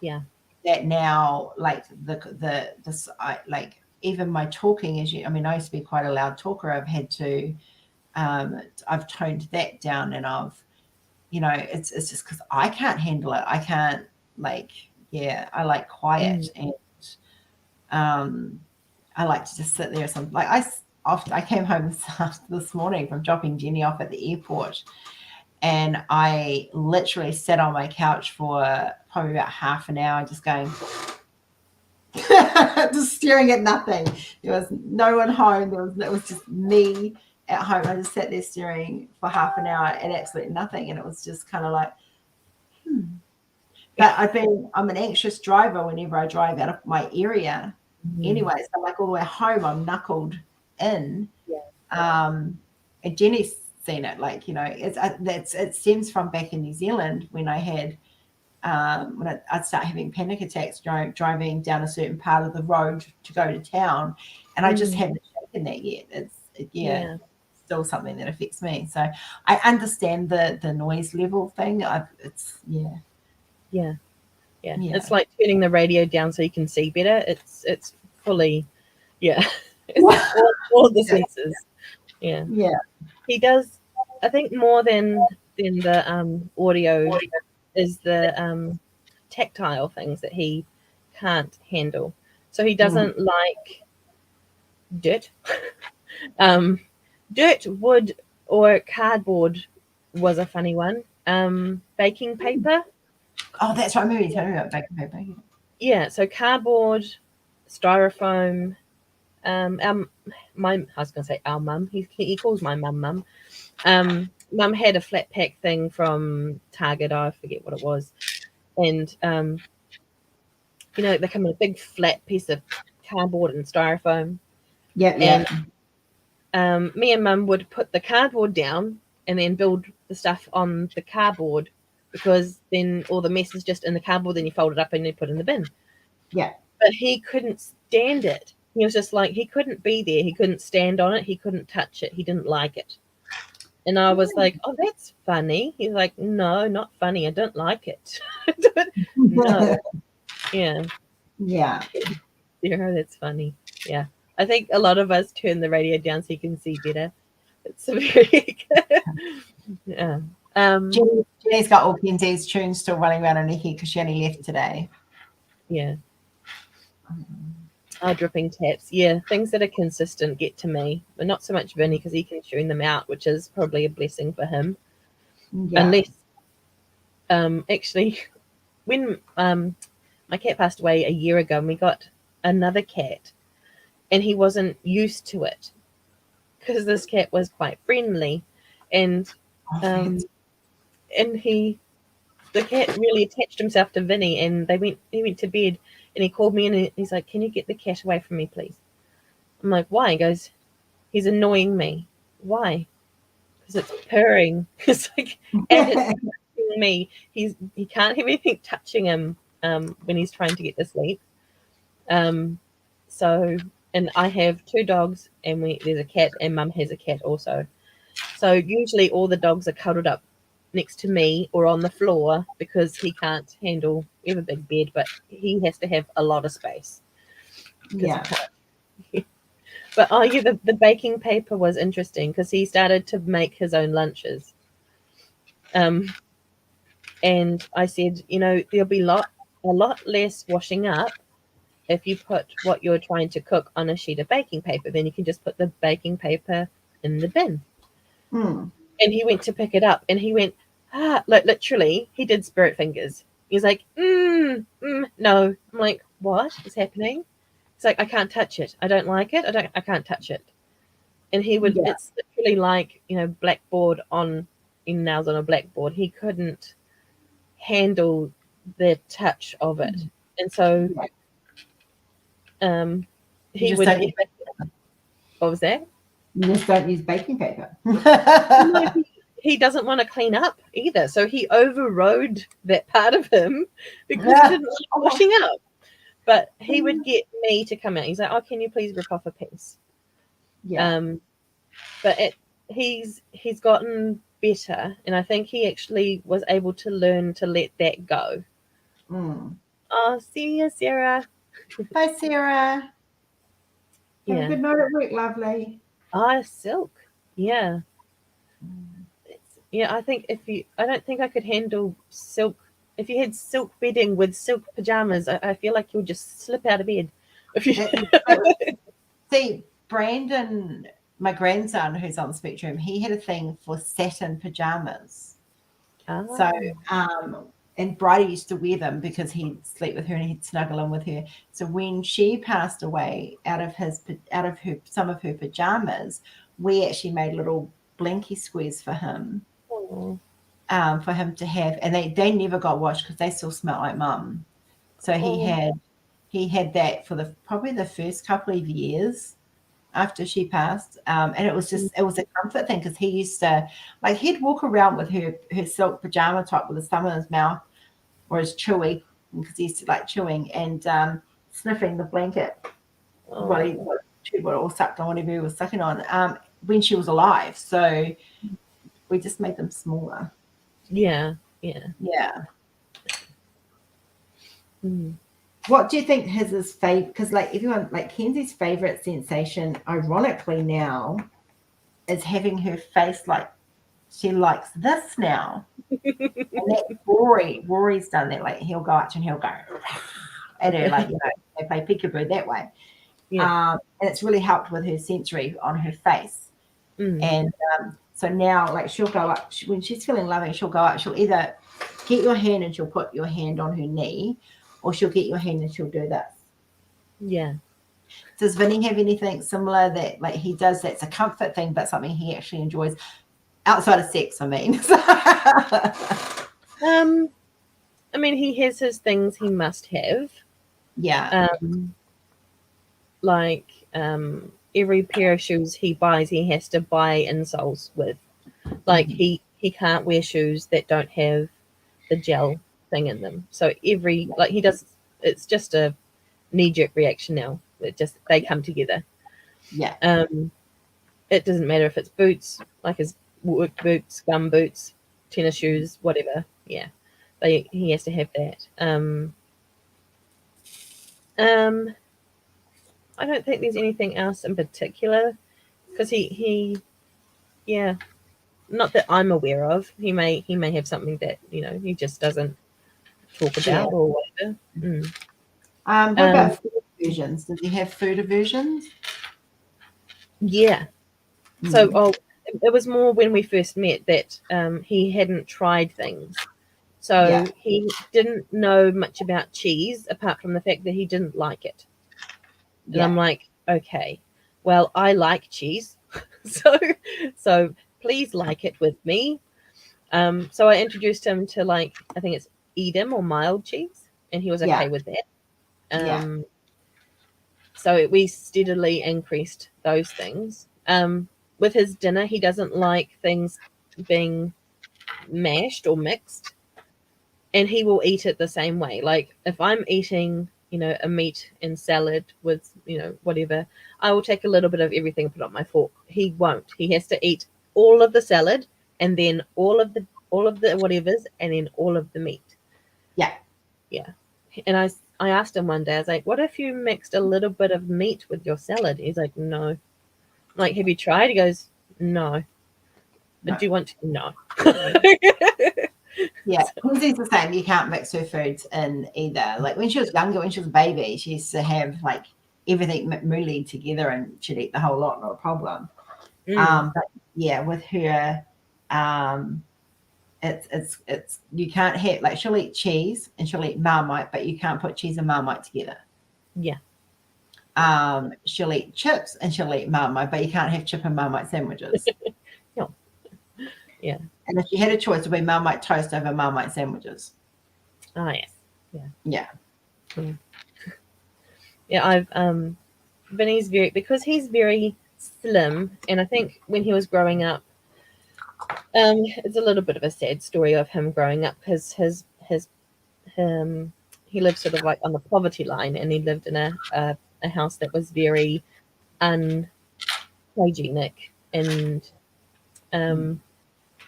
yeah. That now, like this, I like even my talking is. I mean, I used to be quite a loud talker. I've had to, I've toned that down, and it's just because I can't handle it. I can't I like quiet and I like to just sit there. I came home this morning from dropping Jenny off at the airport, and I literally sat on my couch for probably about half an hour, just going, just staring at nothing. There was no one home. It was just me at home. I just sat there staring for half an hour at absolutely nothing, and it was just kind of like, But I'm an anxious driver whenever I drive out of my area. Anyway, so like all the way home, I'm knuckled in. Yeah. And Jenny's seen it. Like, it stems from back in New Zealand when I had when I'd start having panic attacks driving down a certain part of the road to go to town, and I just haven't shaken that yet. It's still something that affects me. So I understand the noise level thing. Yeah. It's like turning the radio down so you can see better. It's fully, it's all the senses. Yeah. He does. I think more than the audio is the tactile things that he can't handle. So he doesn't like dirt. Dirt, wood, or cardboard was a funny one. Baking paper. Oh, that's right. I remember you telling me about baking paper. Yeah, so cardboard, styrofoam. I was going to say our mum. He calls my mum. Mum had a flat pack thing from Target. I forget what it was, and they come in a big flat piece of cardboard and styrofoam. Yeah. And me and Mum would put the cardboard down and then build the stuff on the cardboard, because then all the mess is just in the cardboard. Then you fold it up and you put it in the bin. Yeah. But he couldn't stand it. He was just like, he couldn't be there. He couldn't stand on it. He couldn't touch it. He didn't like it. And I was like, oh, that's funny. He's like, no, not funny. I don't like it. No. Yeah. Yeah. Yeah, that's funny. Yeah. I think a lot of us turn the radio down so you can see better. It's very good. Yeah. Jenny's got all Kenzi's tunes still running around in her head because she only left today. Yeah. Dripping taps. Yeah, things that are consistent get to me, but not so much Vinny, because he can tune them out, which is probably a blessing for him. Yeah. Unless, actually, when my cat passed away a year ago, and we got another cat, and he wasn't used to it because this cat was quite friendly, and the cat really attached himself to Vinny, and he went to bed, and he called me and he's like, can you get the cat away from me, please? I'm like, why? He goes, he's annoying me. Why? Because it's purring. It's like, and it's touching me. He can't have anything touching him when he's trying to get to sleep. So, and I have 2 dogs, and there's a cat, and Mum has a cat also. So usually all the dogs are cuddled up next to me or on the floor, because he can't handle. We have a big bed, but he has to have a lot of space. Yeah. But the baking paper was interesting, because he started to make his own lunches. And I said, there'll be a lot less washing up if you put what you're trying to cook on a sheet of baking paper. Then you can just put the baking paper in the bin. And he went to pick it up, and he went, like literally, he did spirit fingers. He's like, no. I'm like, what is happening? It's like, I can't touch it. I don't like it. I can't touch it. And he would, it's literally like, blackboard in nails on a blackboard. He couldn't handle the touch of it. And so, he would, what was that? You just don't use baking paper. He doesn't want to clean up either. So he overrode that part of him because he didn't like washing up. But he would get me to come out. He's like, oh, can you please rip off a piece? Yeah. But he's gotten better. And I think he actually was able to learn to let that go. Oh, see you, Sarah. Bye, Sarah. Have a good night at work, lovely. Silk. Yeah. I think I don't think I could handle silk. If you had silk bedding with silk pajamas, I feel like you would just slip out of bed. See, Brandon, my grandson who's on the spectrum, he had a thing for satin pajamas. So, and Bridie used to wear them because he'd sleep with her and he'd snuggle in with her. So when she passed away, out of some of her pajamas we actually made little blankie squares for him, Oh. for him to have, and they never got washed because they still smell like mum. So Oh. he had that for the probably the first couple of years after she passed, and it was Mm. just it was a comfort thing because he used to like he'd walk around with her silk pajama top with his thumb in his mouth or his chewy because he used to like chewing and sniffing the blanket while he Oh. chewed or sucked on whatever he was sucking on when she was alive. So we just made them smaller. Yeah. Yeah. Yeah. Mm. What do you think his favorite? Because like everyone, like Kenzie's favorite sensation, ironically now, is having her face like she likes this now. And that's Rory. Rory's done that. Like he'll go out and he'll go at her, like they play peekaboo that way. Yeah. And it's really helped with her sensory on her face. Mm. And so now, like she'll go up when she's feeling loving. She'll go up. She'll either get your hand and she'll put your hand on her knee, or she'll get your hand and she'll do this. Yeah. Does Vinny have anything similar that like he does that's a comfort thing, but something he actually enjoys outside of sex? I mean, I mean, he has his things he must have. yeah, Like every pair of shoes he buys, he has to buy insoles with. Like he can't wear shoes that don't have the gel thing in them. So every like he does, it's just a knee jerk reaction now. It just they come together. yeah, It doesn't matter if it's boots, like his work boots, gum boots, tennis shoes, whatever. Yeah, he has to have that. Um, I don't think there's anything else in particular because yeah, not that I'm aware of. He may have something that he just doesn't talk yeah. about or whatever. Mm. What Um, about food aversions? Does he have food aversions? yeah. So Mm. it was more when we first met that he hadn't tried things. Yeah, So he didn't know much about cheese apart from the fact that he didn't like it. And yeah, I'm like, okay, well, I like cheese. so so please like it with me. So I introduced him to like I think it's Edam or mild cheese, and he was yeah, okay with that. yeah, So we steadily increased those things. With his dinner, he doesn't like things being mashed or mixed, and he will eat it the same way. Like if I'm eating, a meat and salad with, whatever, I will take a little bit of everything and put it on my fork. He won't. He has to eat all of the salad and then all of the whatevers and then all of the meat. yeah. Yeah. And I asked him one day, I was like, what if you mixed a little bit of meat with your salad? He's like, no. I'm like, have you tried? He goes, no. No. Do you want to? No. Yeah, Lindsay's the same. You can't mix her foods in either. Like when she was younger, when she was a baby, she used to have like everything moolied together and she'd eat the whole lot, not a problem. Mm, But yeah, with her, um, it's you can't have like she'll eat cheese and she'll eat Marmite, but you can't put cheese and Marmite together. yeah. She'll eat chips and she'll eat Marmite, but you can't have chip and Marmite sandwiches. No. Yeah. And if you had a choice, it would be Marmite toast over Marmite sandwiches. Ah, yes. Yeah. Yeah, Yeah. Vinny's because he's very slim, and I think when he was growing up, it's a little bit of a sad story of him growing up because he lived sort of like on the poverty line, and he lived in a house that was very unhygienic, and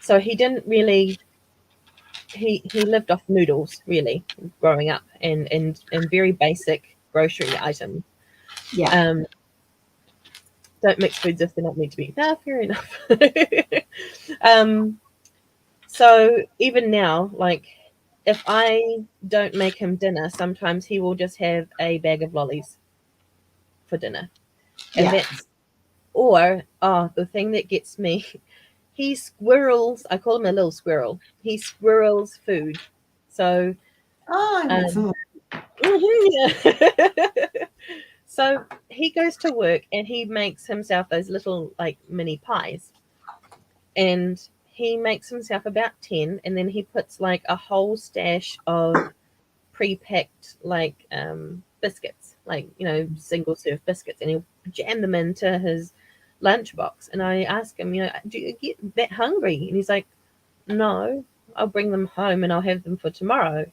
so he didn't really he lived off noodles really growing up and very basic grocery items. yeah, Um, don't mix foods if they're not meant to be. Ah, fair enough. um, so even now, like if I don't make him dinner, sometimes he will just have a bag of lollies for dinner, and yeah. the thing that gets me, he squirrels. I call him a little squirrel. He squirrels food. So Oh, I want um, some. yeah. So he goes to work and he makes himself those little like mini pies, and he makes himself about 10, and then he puts like a whole stash of pre-packed like biscuits, like single serve biscuits, and he'll jam them into his lunchbox. And I ask him, do you get that hungry? And he's like, no, I'll bring them home and I'll have them for tomorrow.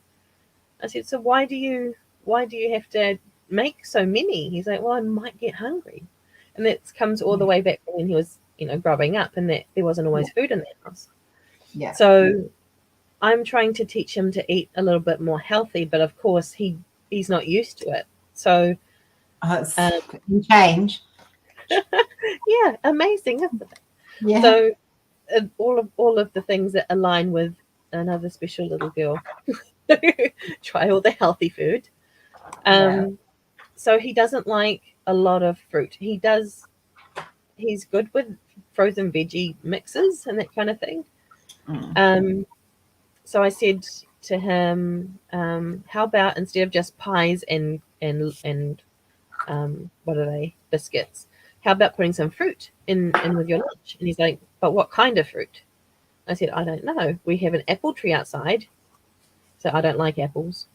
I said, so why do you have to make so many? He's like, well, I might get hungry. And that comes all the way back from when he was growing up, and that there wasn't always food in that house. Yeah. So I'm trying to teach him to eat a little bit more healthy, but of course he's not used to it. So It's change. yeah, amazing, isn't it? Yeah. So all of the things that align with another special little girl. Try all the healthy food. So he doesn't like a lot of fruit. He's good with frozen veggie mixes and that kind of thing. So I said to him, how about instead of just pies and what are they, biscuits, how about putting some fruit in with your lunch? And he's like, but what kind of fruit? I said, I don't know. We have an apple tree outside, so I don't like apples.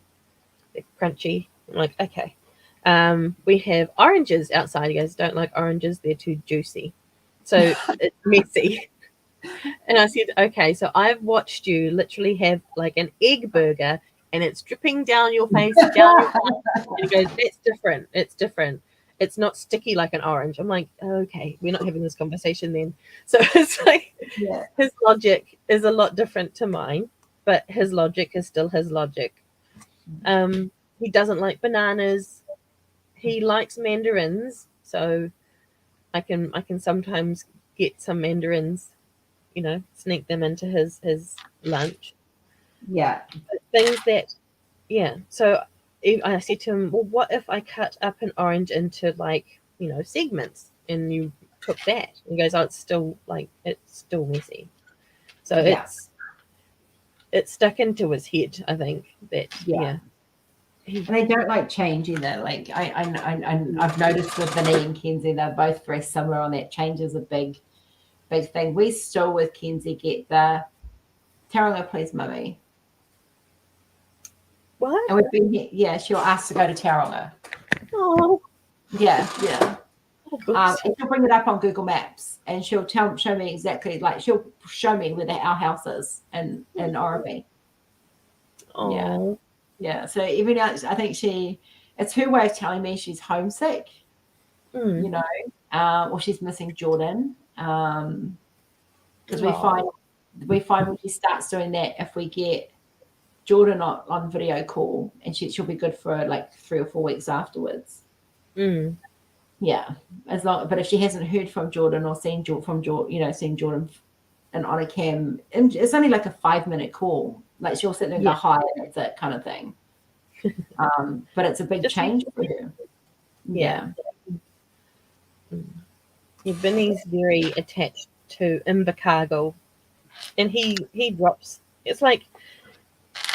They're crunchy. I'm like, okay. We have oranges outside. He goes, don't like oranges. They're too juicy. So it's messy. And I said, okay, so I've watched you literally have like an egg burger and it's dripping down your face, down your mouth. And he goes, that's different. It's different. It's not sticky like an orange. I'm like, okay, we're not having this conversation then. So it's like his logic is a lot different to mine, but his logic is still his logic. He doesn't like bananas. He likes mandarins, so I can sometimes get some mandarins, sneak them into his lunch. Yeah. But things that, So I said to him, well, what if I cut up an orange into like, segments and you took that? And he goes, oh, it's still messy. So it's stuck into his head, I think, that, And they don't like change either. Like I've noticed with Vinnie and Kenzie, they're both very similar on that. Change is a big thing. We still with Kenzie get the Taronga, please, mummy. What? And we've been here. She'll ask to go to Taronga. Oh. Yeah. Oh, and she'll bring it up on Google Maps, and she'll show me exactly, like she'll show me where our house is in Oroby. Oh. Yeah. So every now, I think it's her way of telling me she's homesick. Or she's missing Jordan. Because we find when she starts doing that, if we get Jordan on video call, and she'll be good for like 3 or 4 weeks afterwards. Yeah, but if she hasn't heard from Jordan or seen Jordan and on a cam, and it's only like a 5-minute call. Like she'll sit there and go hi, and that's it, kind of thing. But it's a big change for her. Yeah. Vinny's very attached to Invercargill, and he drops. It's like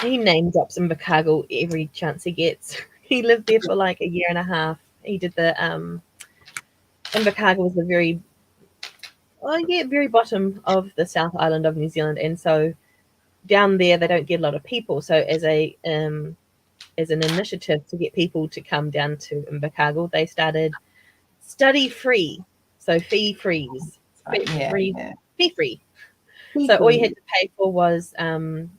he name drops Invercargill every chance he gets. He lived there for like a year and a half. He did the Invercargill was the very bottom of the South Island of New Zealand, and so down there they don't get a lot of people. So as an initiative to get people to come down to Invercargill, they started study free, so fee free. So all you had to pay for was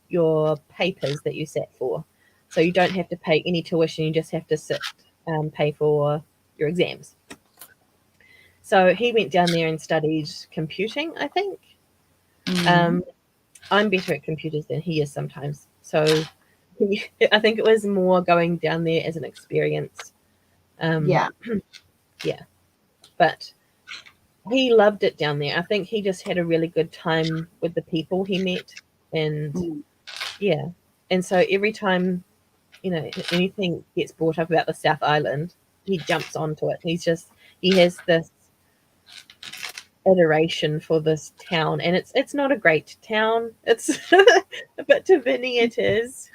your papers that you sat for. So you don't have to pay any tuition. You just have to pay for your exams. So he went down there and studied computing, I think. I'm better at computers than he is sometimes. So I think it was more going down there as an experience. But he loved it down there. I think he just had a really good time with the people he met. And and so every time, anything gets brought up about the South Island, he jumps onto it. He has this adoration for this town, and it's not a great town. It's but to Vinny it is.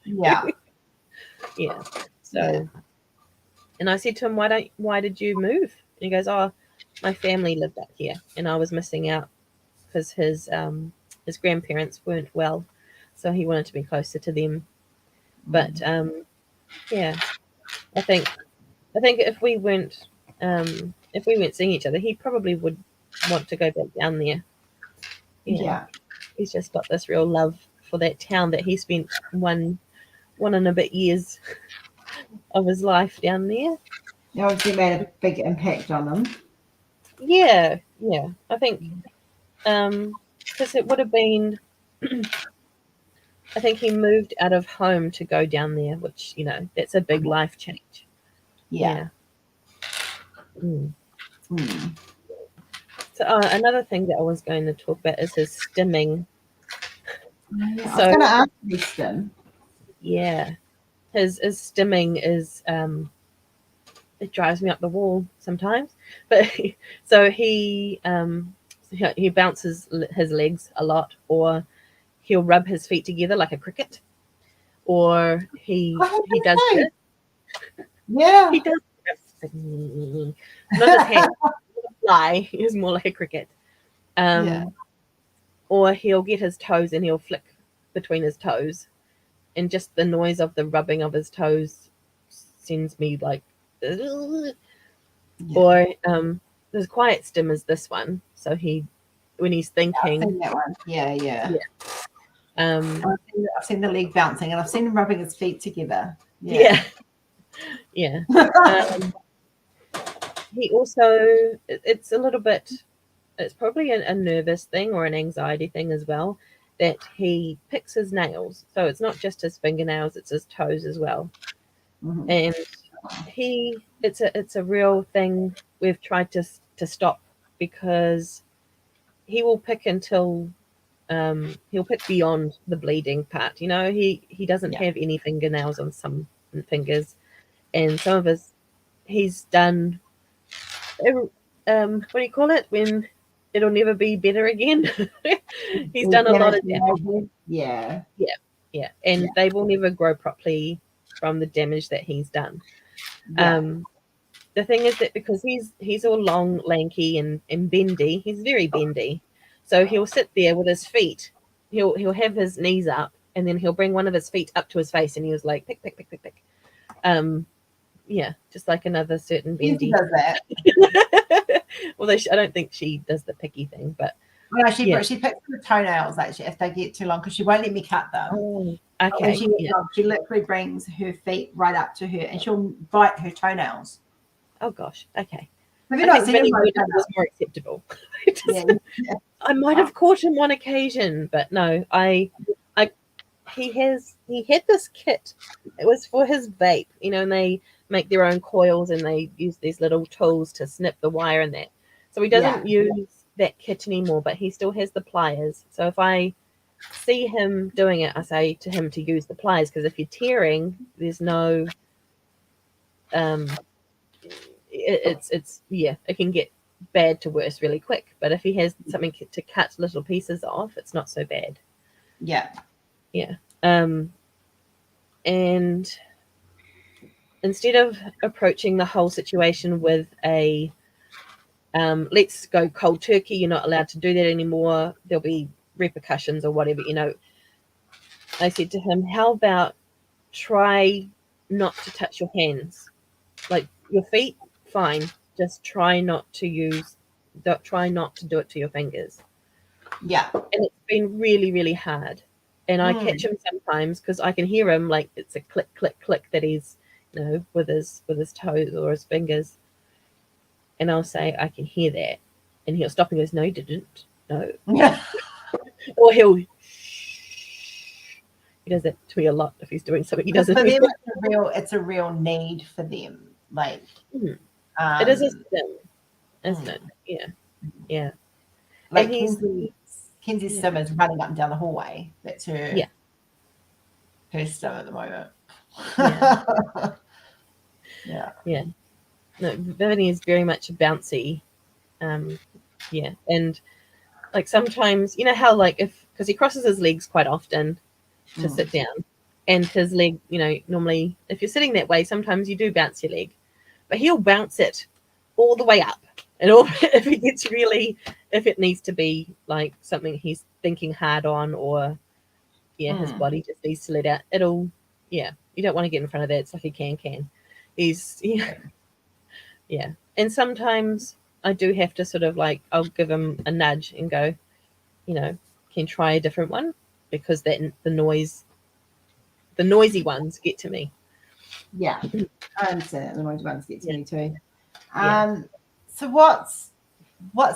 Yeah. So And I said to him, why did you move? And he goes, oh, my family lived up here and I was missing out because his grandparents weren't well, so he wanted to be closer to them. But yeah, I think if we weren't seeing each other, he probably would want to go back down there. Yeah, Yeah. he's just got this real love for that town that he spent one and a bit years of his life down there. It obviously made a big impact on them. Yeah, I think because it would have been. I think he moved out of home to go down there, which that's a big life change. Yeah. Mm. Mm. So another thing that I was going to talk about is his stimming. Yeah, I was So going to ask you, Stim. yeah, his stimming is it drives me up the wall sometimes. But so he bounces his legs a lot, or he'll rub his feet together like a cricket, or he does say. this. Yeah. He does not his hand. Fly is more like a cricket. Yeah. Or he'll get his toes and he'll flick between his toes, and just the noise of the rubbing of his toes sends me like. Yeah. Or there's quiet stim is this one. So when he's thinking. I've seen that one. Yeah. I've seen the leg bouncing, and I've seen him rubbing his feet together. Yeah. He also, it's a little bit, it's probably a nervous thing or an anxiety thing as well, that he picks his nails. So it's not just his fingernails, it's his toes as well. Mm-hmm. And it's a real thing we've tried to stop, because he will pick until he'll pick beyond the bleeding part. He doesn't have any fingernails on some fingers, and some of he's done what do you call it when it'll never be better again. He's done a lot of damage. Yeah, and they will never grow properly from the damage that he's done. The thing is that because he's all long, lanky, and bendy, he's very bendy. So he'll sit there with his feet. He'll have his knees up, and then he'll bring one of his feet up to his face, and he was like pick, pick, pick, pick, pick. Just like another certain bendy. He does that. Well, I don't think she does the picky thing, but no, she picks the toenails actually if they get too long, because she won't let me cut them. Oh, okay. She literally brings her feet right up to her, and she'll bite her toenails. Oh gosh, okay. Have you not seen him? Was more acceptable. I might have caught him on occasion, but no, he had this kit. It was for his vape, and they make their own coils and they use these little tools to snip the wire and that. So he doesn't use that kit anymore, but he still has the pliers. So if I see him doing it, I say to him to use the pliers, because if you're tearing, there's no it can get bad to worse really quick. But if he has something to cut little pieces off, it's not so bad. And instead of approaching the whole situation with a let's go cold turkey, you're not allowed to do that anymore, there'll be repercussions or whatever, I said to him, how about try not to touch your hands, like your feet, fine, just try not to do it to your fingers. And it's been really, really hard. And I catch him sometimes because I can hear him, like it's a click, click, click that he's, with his toes or his fingers. And I'll say, I can hear that. And he'll stop and goes, no, you didn't. No. Or he'll, he does that to me a lot if he's doing something he doesn't. For them, it's a real need for them. Like, it is a stim, isn't it? Yeah. Like Kenzie's stim is running up and down the hallway. That's her. Her stim at the moment. Yeah. No, Vinnie is very much bouncy. And like sometimes, how like because he crosses his legs quite often to sit down, and his leg, normally if you're sitting that way, sometimes you do bounce your leg. but he'll bounce it all the way up. And all, if it needs to be like something he's thinking hard on, or his body just needs to let out, you don't want to get in front of that. It's like a can. He's yeah. And sometimes I do have to sort of like, I'll give him a nudge and go, can try a different one, because the noisy ones get to me. Yeah, I understand that. The noisy ones get to me too. Yeah. So what's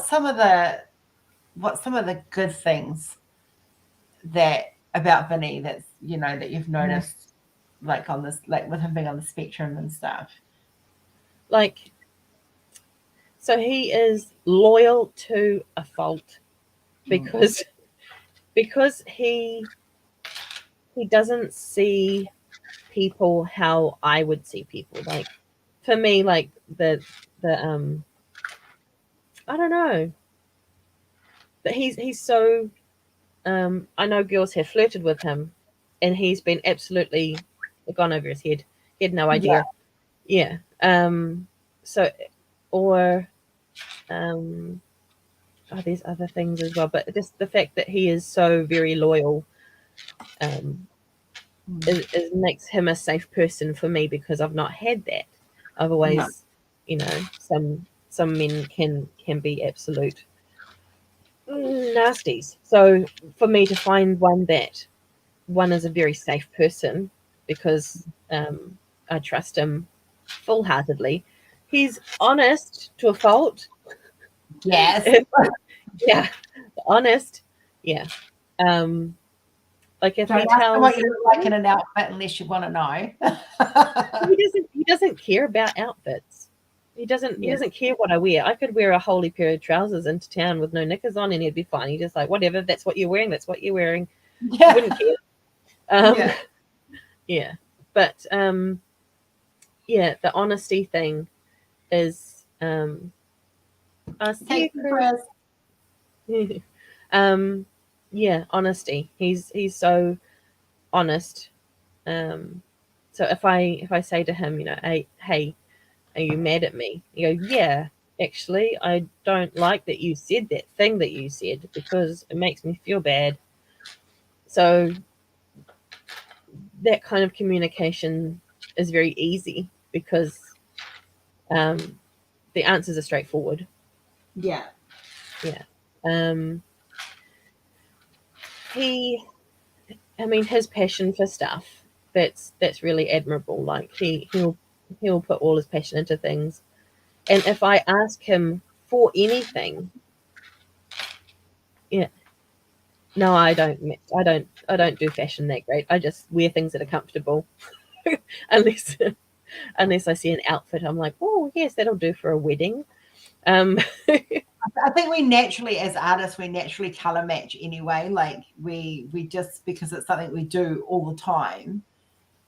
some of the good things that about Vinnie that's that you've noticed, like on this, like with him being on the spectrum and stuff? Like, so he is loyal to a fault, because he doesn't see people how I would see people. Like, for me, like the I don't know, but he's so I know girls have flirted with him, and he's been absolutely gone over his head. He had no idea. Yeah. So, or there's other things as well, but just the fact that he is so very loyal it makes him a safe person for me, because I've not had that. I've always, some men can be absolute nasties. So for me to find one is a very safe person, because I trust him full-heartedly. He's honest to a fault. Yes. Yeah, honest. Yeah. Like, if Don't he ask him what tells, you look like in an outfit unless you want to know. he doesn't care about outfits. He doesn't care what I wear. I could wear a holy pair of trousers into town with no knickers on, and he'd be fine. He's just like, whatever, that's what you're wearing, that's what you're wearing. Yeah. He wouldn't care. Yeah. But the honesty thing is Take Chris. Honesty. He's so honest. So if I say to him, hey, are you mad at me? You go, yeah, actually, I don't like that you said that thing that you said, because it makes me feel bad. So that kind of communication is very easy, because the answers are straightforward. Yeah. His passion for stuff, that's really admirable. Like, he'll put all his passion into things, and if I ask him for anything, no, I don't do fashion that great. I just wear things that are comfortable. unless I see an outfit, I'm like, oh yes, that'll do for a wedding. I think we naturally, as artists, color match anyway. Like we just, because it's something we do all the time.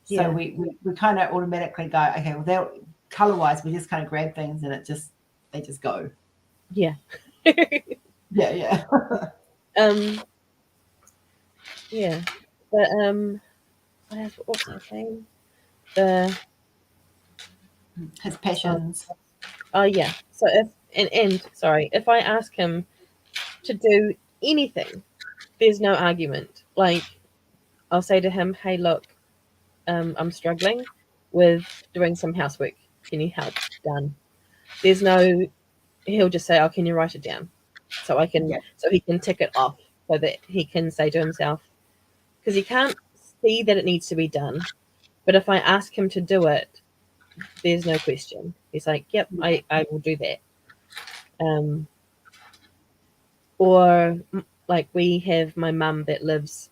So we kind of automatically go, okay, well, color wise, we just kind of grab things and they just go. Yeah. Yeah. Yeah. But what was I saying? His passions. Yeah. So if I ask him to do anything, there's no argument. Like, I'll say to him, hey, look, I'm struggling with doing some housework. Can you help? Done. He'll just say, oh, can you write it down? So he can tick it off, so that he can say to himself, because he can't see that it needs to be done. But if I ask him to do it, there's no question. He's like, yep, I will do that. Or like, we have my mum that lives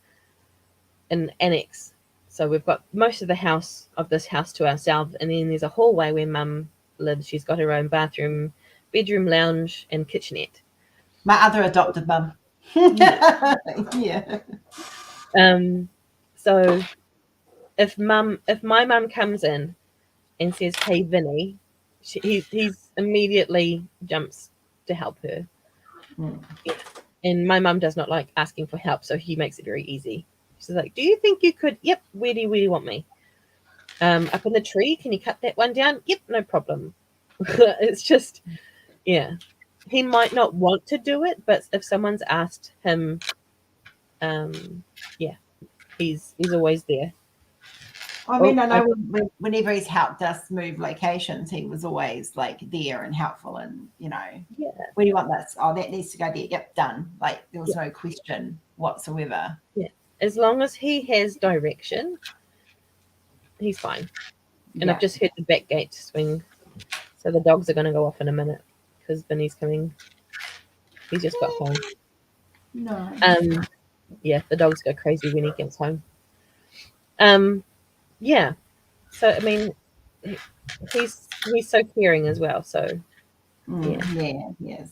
in annex. So we've got most of this house to ourselves, and then there's a hallway where mum lives. She's got her own bathroom, bedroom, lounge, and kitchenette. My other adopted mum. Yeah. So if my mum comes in and says, hey, Vinnie, he's immediately jumps to help her. And my mum does not like asking for help, so he makes it very easy. She's like, do you think you could? Yep. Where do you want me? Up in the tree. Can you cut that one down? Yep, no problem. It's just, yeah. He might not want to do it, but if someone's asked him, yeah, he's always there. I Oh, mean, I know whenever he's helped us move locations, he was always like there and helpful, and yeah, where do you want this? Oh, that needs to go there. Yep, done. Like there was yeah, no question whatsoever. yeah. As long as he has direction, he's fine. And I've Yeah. just heard the back gate swing, so the dogs are going to go off in a minute because Vinny's coming. He's just got home. No. Yeah, the dogs go crazy when he gets home. Yeah. So I mean, he's so caring as well. So yeah. Yeah. Yes.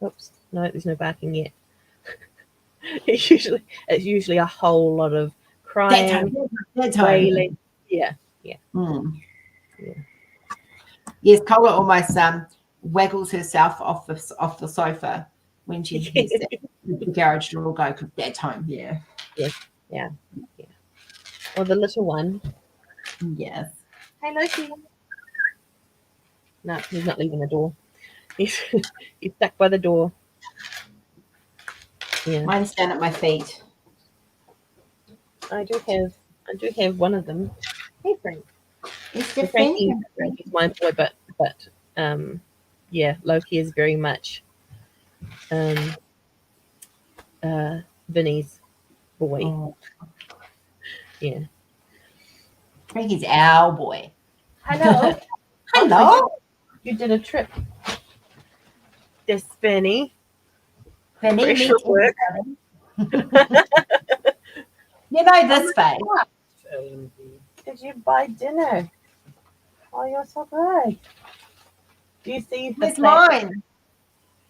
Oops. No, there's no barking yet. It's usually a whole lot of That time. crying, That time. wailing. Yeah. Yeah. Mm. Yeah. Yes, Cola almost waggles herself off the sofa when she hears that the garage door go. Cause that's home. Yeah. Yes. Yeah. Yeah. Or the little one. Yes. Hey, Loki. No, he's not leaving the door. He's he's stuck by the door. Yeah. Mine's down at my feet. I do have one of them. Hey, Frank. It's So different. Frankie's my boy, but yeah, Loki is very much um Vinny's boy. Oh, Yeah. Frankie's our boy. Hello. Hello. You did a trip. This Vinny. Vinny Fresh meets from work. everybody. This face. Did you buy dinner? Oh, you're so good. Do you see the Where's plate? mine?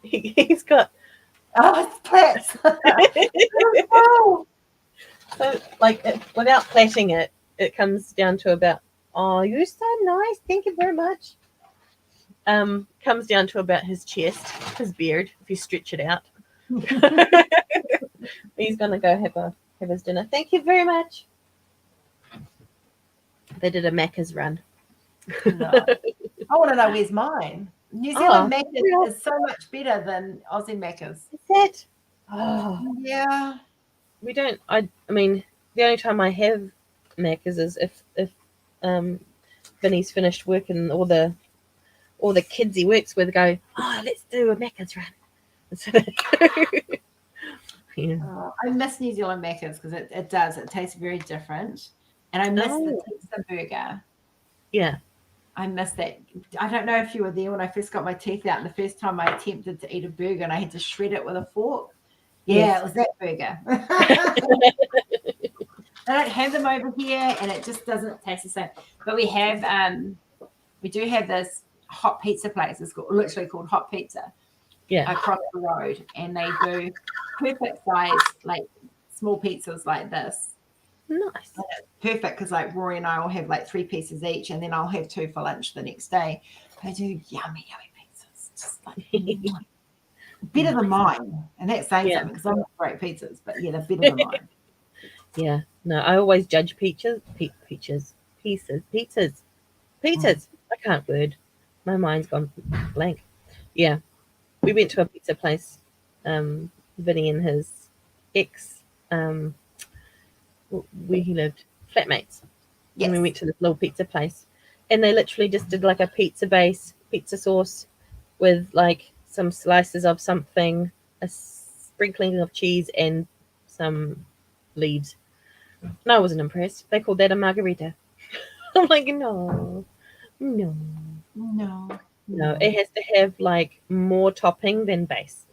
He's got Oh, it's plats. Oh, so without plaiting it, it comes down to about, oh, you're so nice. Thank you very much. Comes down to about his chest, his beard, if you stretch it out. He's gonna go have his dinner. Thank you very much. They did a Macca's run. no. I want to know where's mine. New Zealand Oh, Macca's is so much better than Aussie Macca's. Is it? Oh, Yeah. we don't. I mean, the only time I have Macca's is if Vinny's finished work and all the kids he works with go, oh, let's do a Macca's run. So yeah. I miss New Zealand Macca's because it does. It tastes very different. And I miss the pizza burger. Yeah. I miss that. I don't know if you were there when I first got my teeth out and the first time I attempted to eat a burger and I had to shred it with a fork. Yeah, Yes. it was that burger. They don't have them over here and it just doesn't taste the same. But we do have this hot pizza place. It's literally called Hot Pizza. Yeah. Across the road, and they do perfect size, like small pizzas like this. Nice. Perfect because like Rory and I will have like 3 pieces each, and then I'll have 2 for lunch the next day. They do yummy pizzas, just like better than mine, and that's saying something because I'm not great pizzas, but yeah, they're better than mine. Yeah. No, I always judge pizzas. I can't word. My mind's gone blank. Yeah. We went to a pizza place, Vinny and his ex, where he lived, flatmates. Yes. And we went to this little pizza place. And they literally just did like a pizza base, pizza sauce with like some slices of something, a sprinkling of cheese, and some leaves. And I wasn't impressed. They called that a margarita. I'm like, no. It has to have like more topping than base.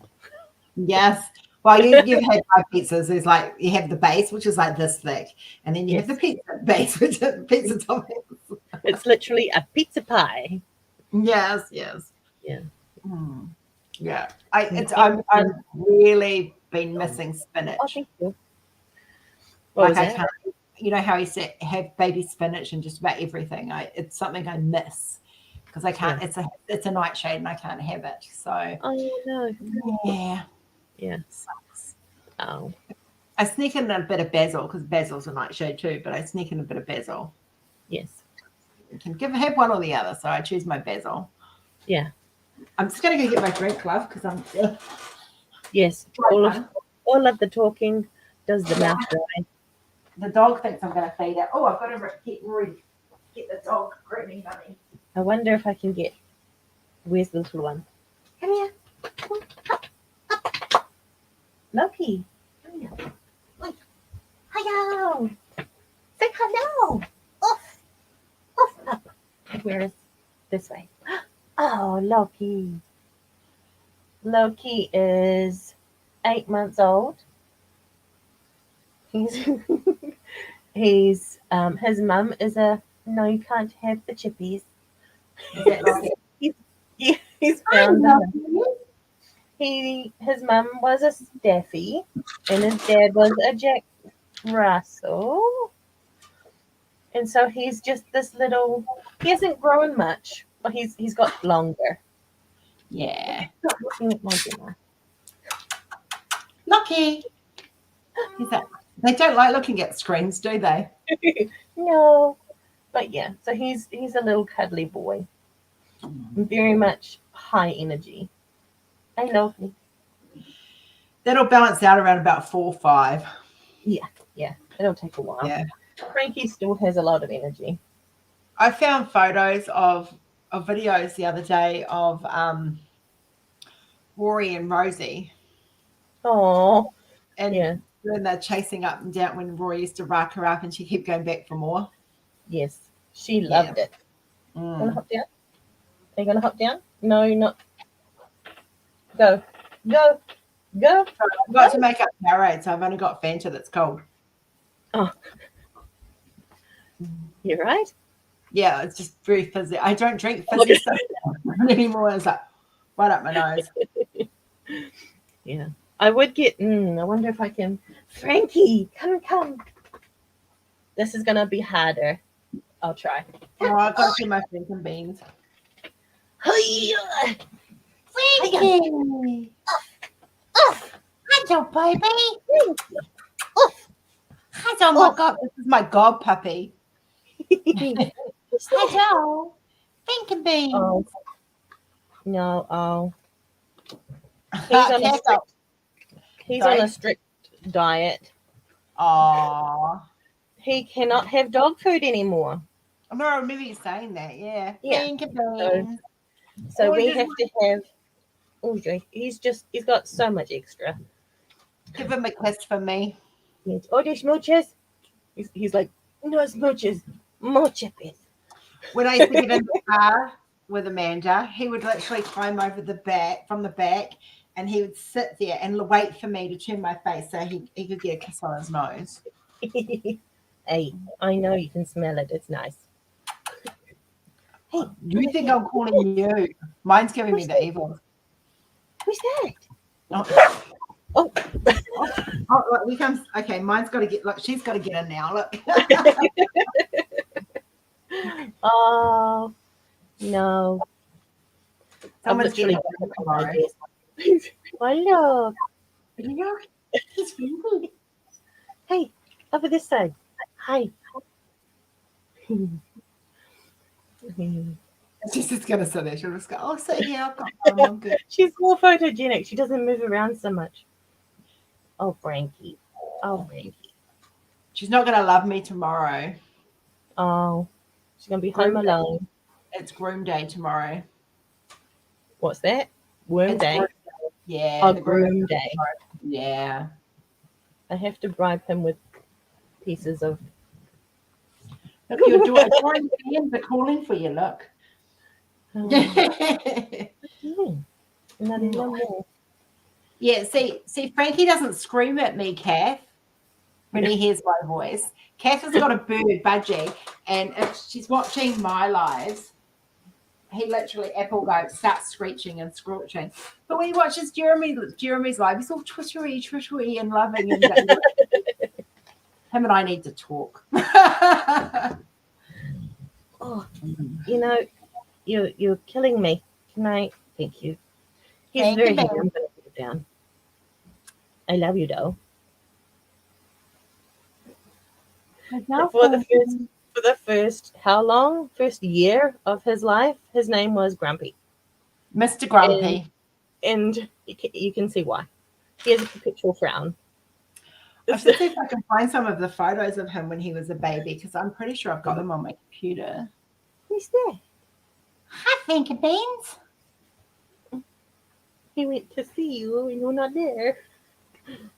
Yes. Well, you've had my pizzas. There's like you have the base, which is like this thick, and then you have the pizza base, which is pizza toppings. It's literally a pizza pie. Yes. Yeah. Yeah. I've really been missing spinach. Oh, thank you. What was that? Can't, you know how he said have baby spinach and just about everything. It's something I miss because I can't. It's a nightshade and I can't have it. So. Oh no. Yeah. Yeah. Sucks. Oh. I sneak in a bit of basil because basil's a nightshade too, but I sneak in a bit of basil. Yes. can have one or the other. So I choose my basil. Yeah. I'm just going to go get my drink, love, because I'm. Yes. All of the talking does the mouth dry. The dog thinks I'm going to feed it. Oh, I've got to get the dog grooming money. I wonder if I can get. Where's the little one? Come here. Up. Loki. Come here. Wait. Hello. Say hello. Off. Up. Where is this way? Oh, Loki. Loki is 8 months old. He's his mum is a no, you can't have the chippies. Is that Loki? He's found them. His mum was a Staffy and his dad was a Jack Russell. And so he's just this little. He hasn't grown much, but he's got longer. Yeah. Stop looking at my dinner. Lucky. They don't like looking at screens, do they? No, but yeah. So he's a little cuddly boy, very much high energy. I love him. That'll balance out around about 4 or 5. Yeah. It'll take a while. Yeah. Frankie still has a lot of energy. I found photos of videos the other day of Rory and Rosie. Oh, And yeah. when they're chasing up and down, when Rory used to rock her up and she kept going back for more. Yes, she loved it. Gonna hop down? Are you gonna hop down? No, you're not. Go. I've got to make up Powerade, so I've only got Fanta that's cold. Oh, you're right. Yeah, it's just very fizzy. I don't drink fizzy stuff anymore. It's like right up my nose. Yeah, I would get. I wonder if I can. Frankie, come. This is gonna be harder. I'll try. Oh, I've got to do my Franken beans. Hiya! Frankie! Hello, baby. Hello, my God. This is my god puppy. Hello. Franken beans. Oh. No, He's on a strict diet. Aww. He cannot have dog food anymore. I remember you saying that, yeah. Franken beans. So we have to have. Oh, he's got so much extra. Give him a kiss for me. Yes. Oh, there's smooches. He's like, no smooches, more chippies. When I used to get in the car with Amanda, he would literally climb over from the back, and he would sit there and wait for me to turn my face so he could get a kiss on his nose. Hey, I know you can smell it. It's nice. Hey, you think I'm calling you? Mine's giving me the evil. Who's that? Oh, look, here comes. Okay, mine's got to get. Look, she's got to get in now. Look. Oh no! Someone's literally. Hello. He's really. Hey, over this side. Hi. She's just gonna sit there. She'll just go, "Oh, sit here. I've got time. I'm good." She's more photogenic. She doesn't move around so much. Oh, Frankie. She's not gonna love me tomorrow. Oh, she's gonna be home alone. It's groom day tomorrow. What's that? Worm day? Yeah. Oh, groom day. Yeah. I have to bribe him with pieces of. Look, your drawing hands are calling for you. Look. Another more. Yeah, see, Frankie doesn't scream at me, Kath, when he hears my voice. Kath has got a bird, Budgie, and if she's watching my lives, he literally starts screeching and squelching. But when he watches Jeremy's live, he's all twittery and loving. And him and I need to talk. Oh, you're killing me. Can I? Thank you. He's very heavy. I'm going to put it down. I love you, though. For the first year of his life, his name was Grumpy. Mr. And, Grumpy. and you can see why. He has a perpetual frown. I should see if I can find some of the photos of him when he was a baby, because I'm pretty sure I've got them on my computer. Who's there? Hi, Finker Beans. He went to see you and you're not there.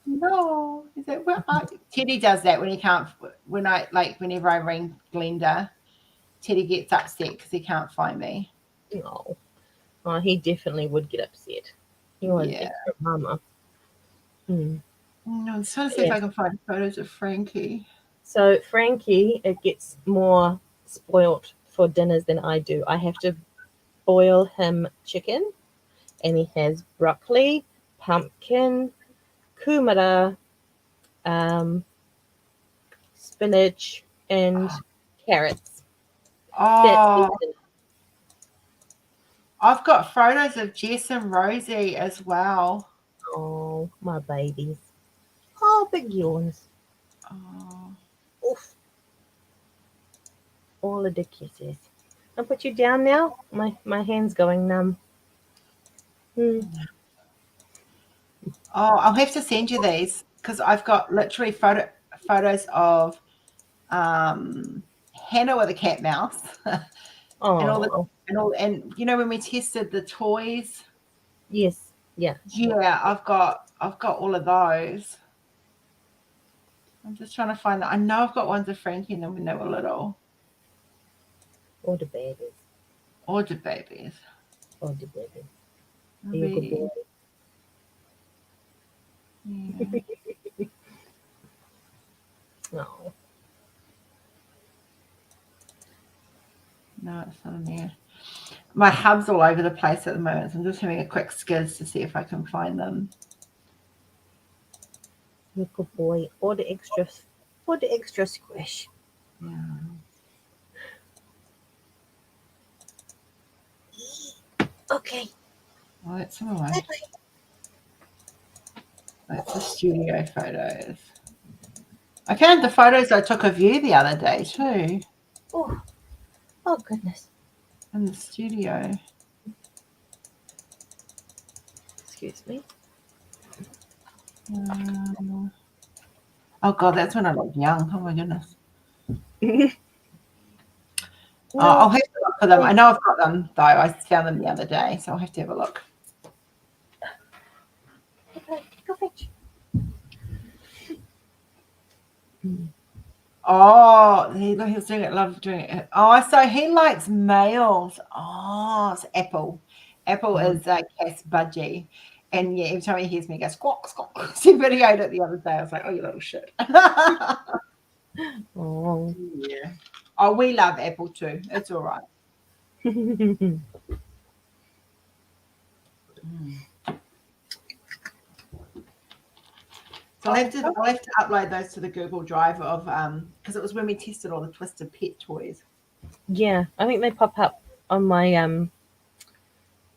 No. Is it Teddy does that when he can't, whenever I ring Glenda, Teddy gets upset because he can't find me. No. Oh, he definitely would get upset. He was Yeah. extra mama. No, I'm trying to see if I can find photos of Frankie. So Frankie, it gets more spoilt for dinners than I do. I have to boil him chicken, and he has broccoli, pumpkin, kumara, spinach, and carrots. Oh, I've got photos of Jess and Rosie as well. Oh, my babies. Oh, big yawns. Oh. Oof. All of the kisses. I'll put you down now. My hand's going numb. Oh, I'll have to send you these because I've got literally photos of Hannah with a cat mouse Oh, and you know when we tested the toys. yes, yeah. Yeah, I've got all of those. I'm just trying to find that. I know I've got ones of Frankie and them when they were little. All the babies. Or the babies. All the babies. Are you a good Really? boy? Yeah. No. No, it's not in there. My hub's all over the place at the moment, so I'm just having a quick squiz to see if I can find them. You're a good boy. All the extra squish. Yeah. Okay. Well, that's some of my. That's the studio photos. I found the photos I took of you the other day too. Oh goodness. In the studio. Excuse me. Oh god, that's when I looked young. Oh my goodness. No. I'll have to look for them. I know I've got them though. I found them the other day, so I'll have to have a look. Okay, go fetch. Oh, he was doing it. Love doing it. Oh, so he likes males. Oh, it's Apple. Apple is Cass Budgie. And yeah, every time he hears me, he goes squawk, squawk. He videoed it the other day. I was like, oh, you little shit. Oh. Yeah. Oh, we love Apple too. It's all right. So I'll have to upload those to the Google Drive of because it was when we tested all the Twisted Pet toys. Yeah, I think they pop up on my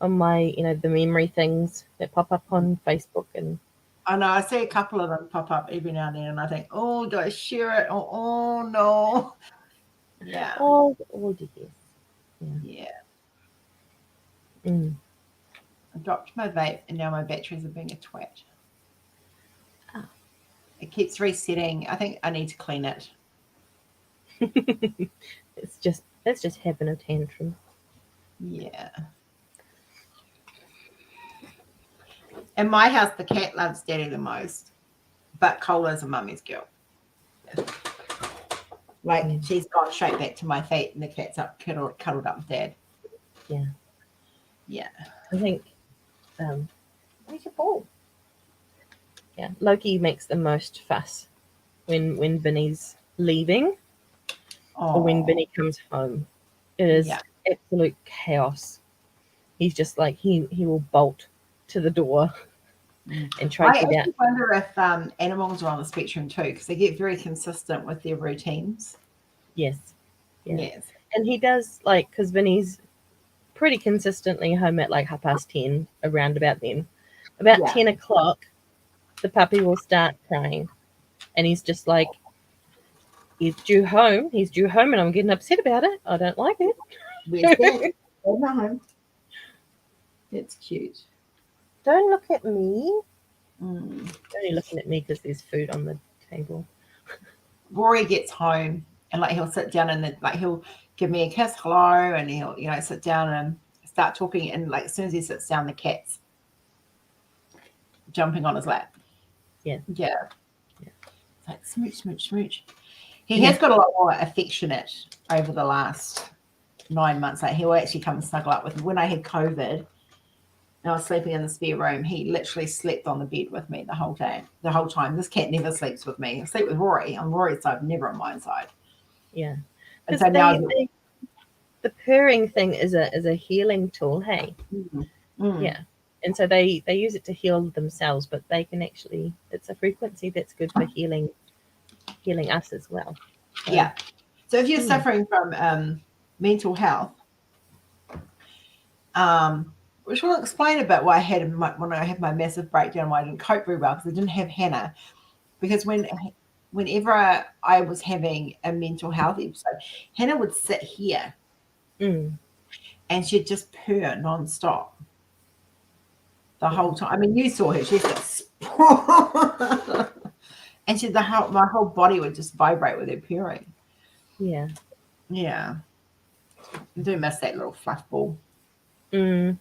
the memory things that pop up on Facebook and. I know I see a couple of them pop up every now and then, and I think, oh, do I share it? Oh no. Yeah. Oh dear. Yeah. Mm. I dropped my vape, and now my batteries are being a twat. Oh. It keeps resetting. I think I need to clean it. It's just having a tantrum. Yeah. In my house, the cat loves Daddy the most, but Cola's a mummy's girl. Like she's gone straight back to my feet, and the cat's up cuddled up with Dad. Yeah. Yeah. I think. Where's your ball? Yeah, Loki makes the most fuss when Vinny's leaving or when Vinny comes home. It is absolute chaos. He's just like he will bolt to the door and try to get out. I wonder if animals are on the spectrum too, because they get very consistent with their routines. Yes. Yeah. Yes. And he does because Vinny's pretty consistently home at like 10:30, around about then. About 10 o'clock, the puppy will start crying. And he's just like, He's due home. He's due home, and I'm getting upset about it. I don't like it. Where's that? Hold on. It's cute. Don't look at me. Mm. You're only looking at me because there's food on the table. Rory gets home and like he'll sit down and then, like he'll give me a kiss, hello, and he'll sit down and start talking. And like as soon as he sits down, the cat's jumping on his lap. Yeah. It's like smooch, smooch, smooch. He has got a lot more affectionate over the last 9 months. Like he'll actually come and snuggle up with me. When I had COVID and I was sleeping in the spare room, he literally slept on the bed with me the whole time. This cat never sleeps with me. I sleep with Rory on Rory's side, never on my side. Yeah. And so now the purring thing is a healing tool, hey? Yeah. And so they use it to heal themselves, but they can actually, it's a frequency that's good for healing us as well. So, yeah. So if you're suffering from mental health, which will explain a bit why I had when I had my massive breakdown, why I didn't cope very well, because I didn't have Hannah. Because whenever I was having a mental health episode, Hannah would sit here and she'd just purr nonstop the whole time. I mean, you saw her; she's just and my whole body would just vibrate with her purring. Yeah. I do miss that little fluff ball. She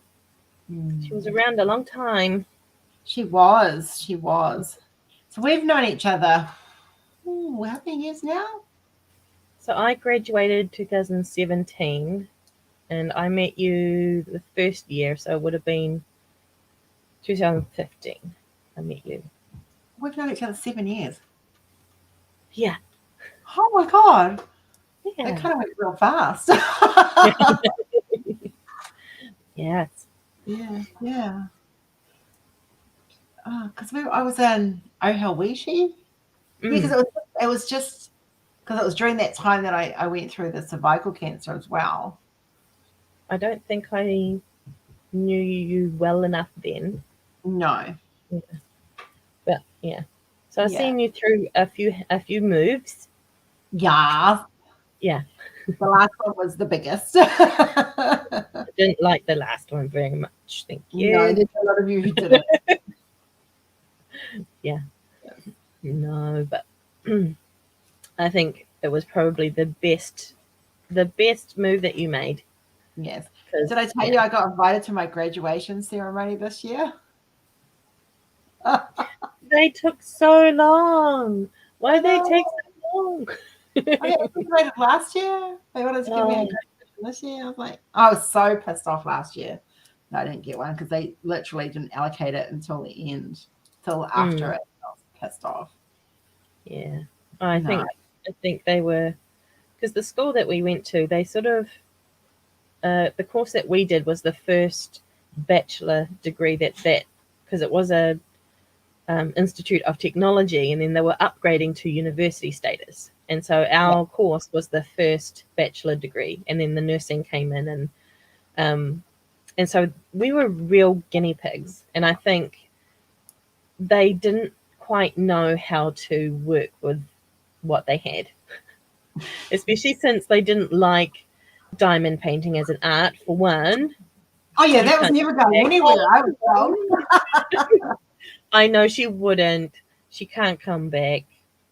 was around a long time. She was. So we've known each other, how many years now? So I graduated 2017, and I met you the first year, so it would have been 2015. I met you. We've known each other 7 years. Yeah. Oh my God. Yeah. That kind of went real fast. Yes. Yeah. Because I was in Ohawishi. Because it was just because it was during that time that I went through the cervical cancer as well. I don't think I knew you well enough then. No. Yeah. But yeah. So I've seen you through a few moves. Yeah. Yeah. The last one was the biggest. I didn't like the last one very much. Thank you. No, there's a lot of you who didn't. Yeah. No, but I think it was probably the best move that you made. Yes. Did I tell you I got invited to my graduation ceremony this year? They took so long. Why did they take so long? I got graduated last year. They wanted to give me a graduation this year. I was like, I was so pissed off last year. No, I didn't get one because they literally didn't allocate it until the end, till after it. I was pissed off. Yeah, I think they were, because the school that we went to, they sort of the course that we did was the first bachelor degree that because it was a Institute of Technology, and then they were upgrading to university status. And so our course was the first bachelor degree, and then the nursing came in, and so we were real guinea pigs. And I think they didn't quite know how to work with what they had, especially since they didn't like diamond painting as an art, for one. Oh yeah, that was never going anywhere. I was told. I know she wouldn't. She can't come back.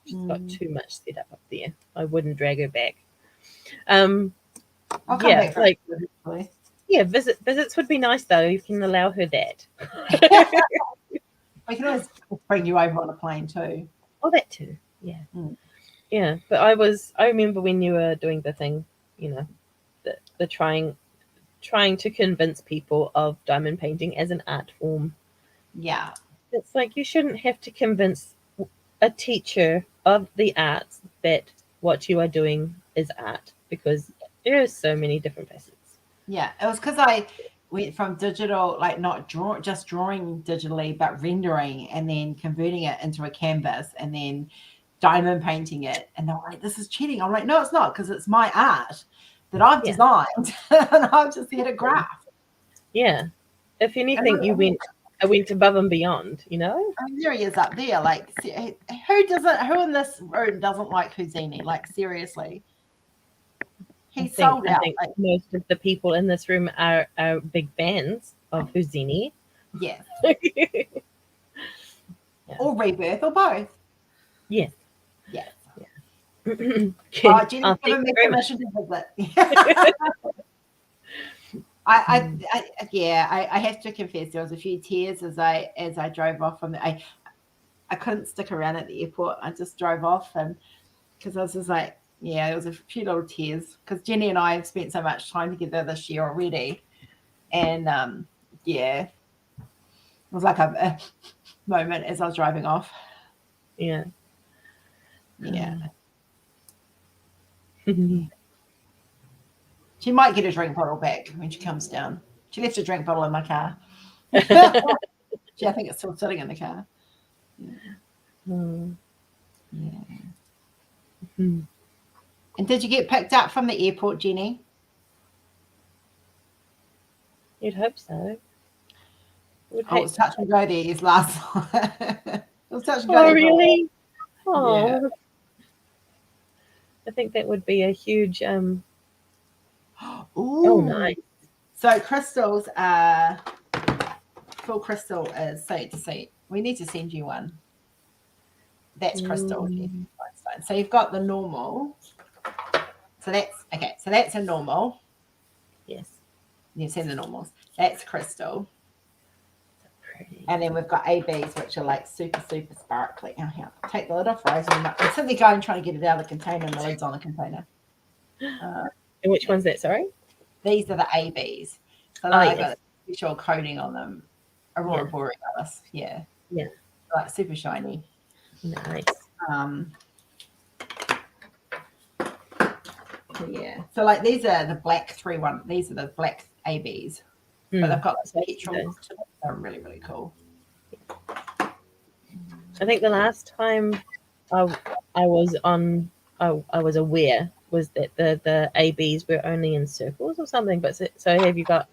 She's got too much set up there. I wouldn't drag her back. I'll come back like visits would be nice though. You can allow her that. I can always bring you over on a plane too. Oh, that too. Yeah. Yeah. But I remember when you were doing the thing, the trying to convince people of diamond painting as an art form. Yeah. It's like you shouldn't have to convince a teacher of the arts that what you are doing is art, because there are so many different facets. Yeah, it was because I went from digital, like not just drawing digitally, but rendering and then converting it into a canvas and then diamond painting it. And they're like, this is cheating. I'm like, no, it's not, because it's my art that I've designed and I've just had a graph. Yeah. If anything, you went I went above and beyond, you know? I mean, there he is up there. Like, who in this room doesn't like Houdini? Like, seriously. He sold I out. think Like, most of the people in this room are big fans of Houdini. yes. Yeah. Or Rebirth, or both. Yes. Yes. Okay. Oh, Jenny's Oh, thank given you me very much. permission to visit. I have to confess there was a few tears as I drove off from the. I couldn't stick around at the airport. I just drove off, and because I was just like, yeah, there was a few little tears because Jenny and I have spent so much time together this year already, and yeah, it was like a moment as I was driving off. Yeah. Yeah. She might get a drink bottle back when she comes down. She left a drink bottle in my car. I think it's still sitting in the car. Yeah. And did you get picked up from the airport, Jenny? You'd hope so. Oh, it was touch and go there. Yes, last. It was touch and go. Oh, there. really? Oh, Yeah. I think that would be a huge. Ooh. Oh, nice. So crystals are full crystal is to see. We need to send you one. That's crystal. So you've got the normal. So that's okay. So that's a normal. Yes. You've seen the normals. That's crystal. Pretty. And then we've got ABs, which are like super, super sparkly. Oh, here, take the lid off, Rose. I'm sitting there going trying to get it out of the container, and the lid's on the container. And which one's that? Sorry. These are the ABs. So they've got a special coating on them. Aurora Borealis. Yeah. Yeah. Like super shiny. Nice. Yeah. So like these are the black 3-1. These are the black ABs. But they've got like petrol to them. They're really, really cool. I think the last time I was on, I was aware was that the ABs were only in circles or something. But so have you got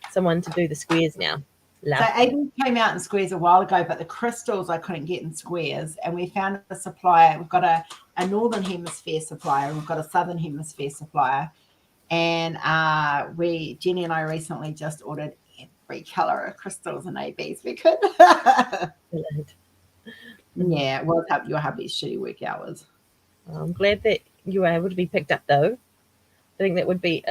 someone to do the squares now? So ABs came out in squares a while ago, but the crystals I couldn't get in squares. And we found a supplier. We've got a northern hemisphere supplier. We've got a southern hemisphere supplier. And Jenny and I recently just ordered every color of crystals and ABs we could. Yeah, well, help your hubby's shitty work hours. I'm glad that you were able to be picked up, though. I think that would be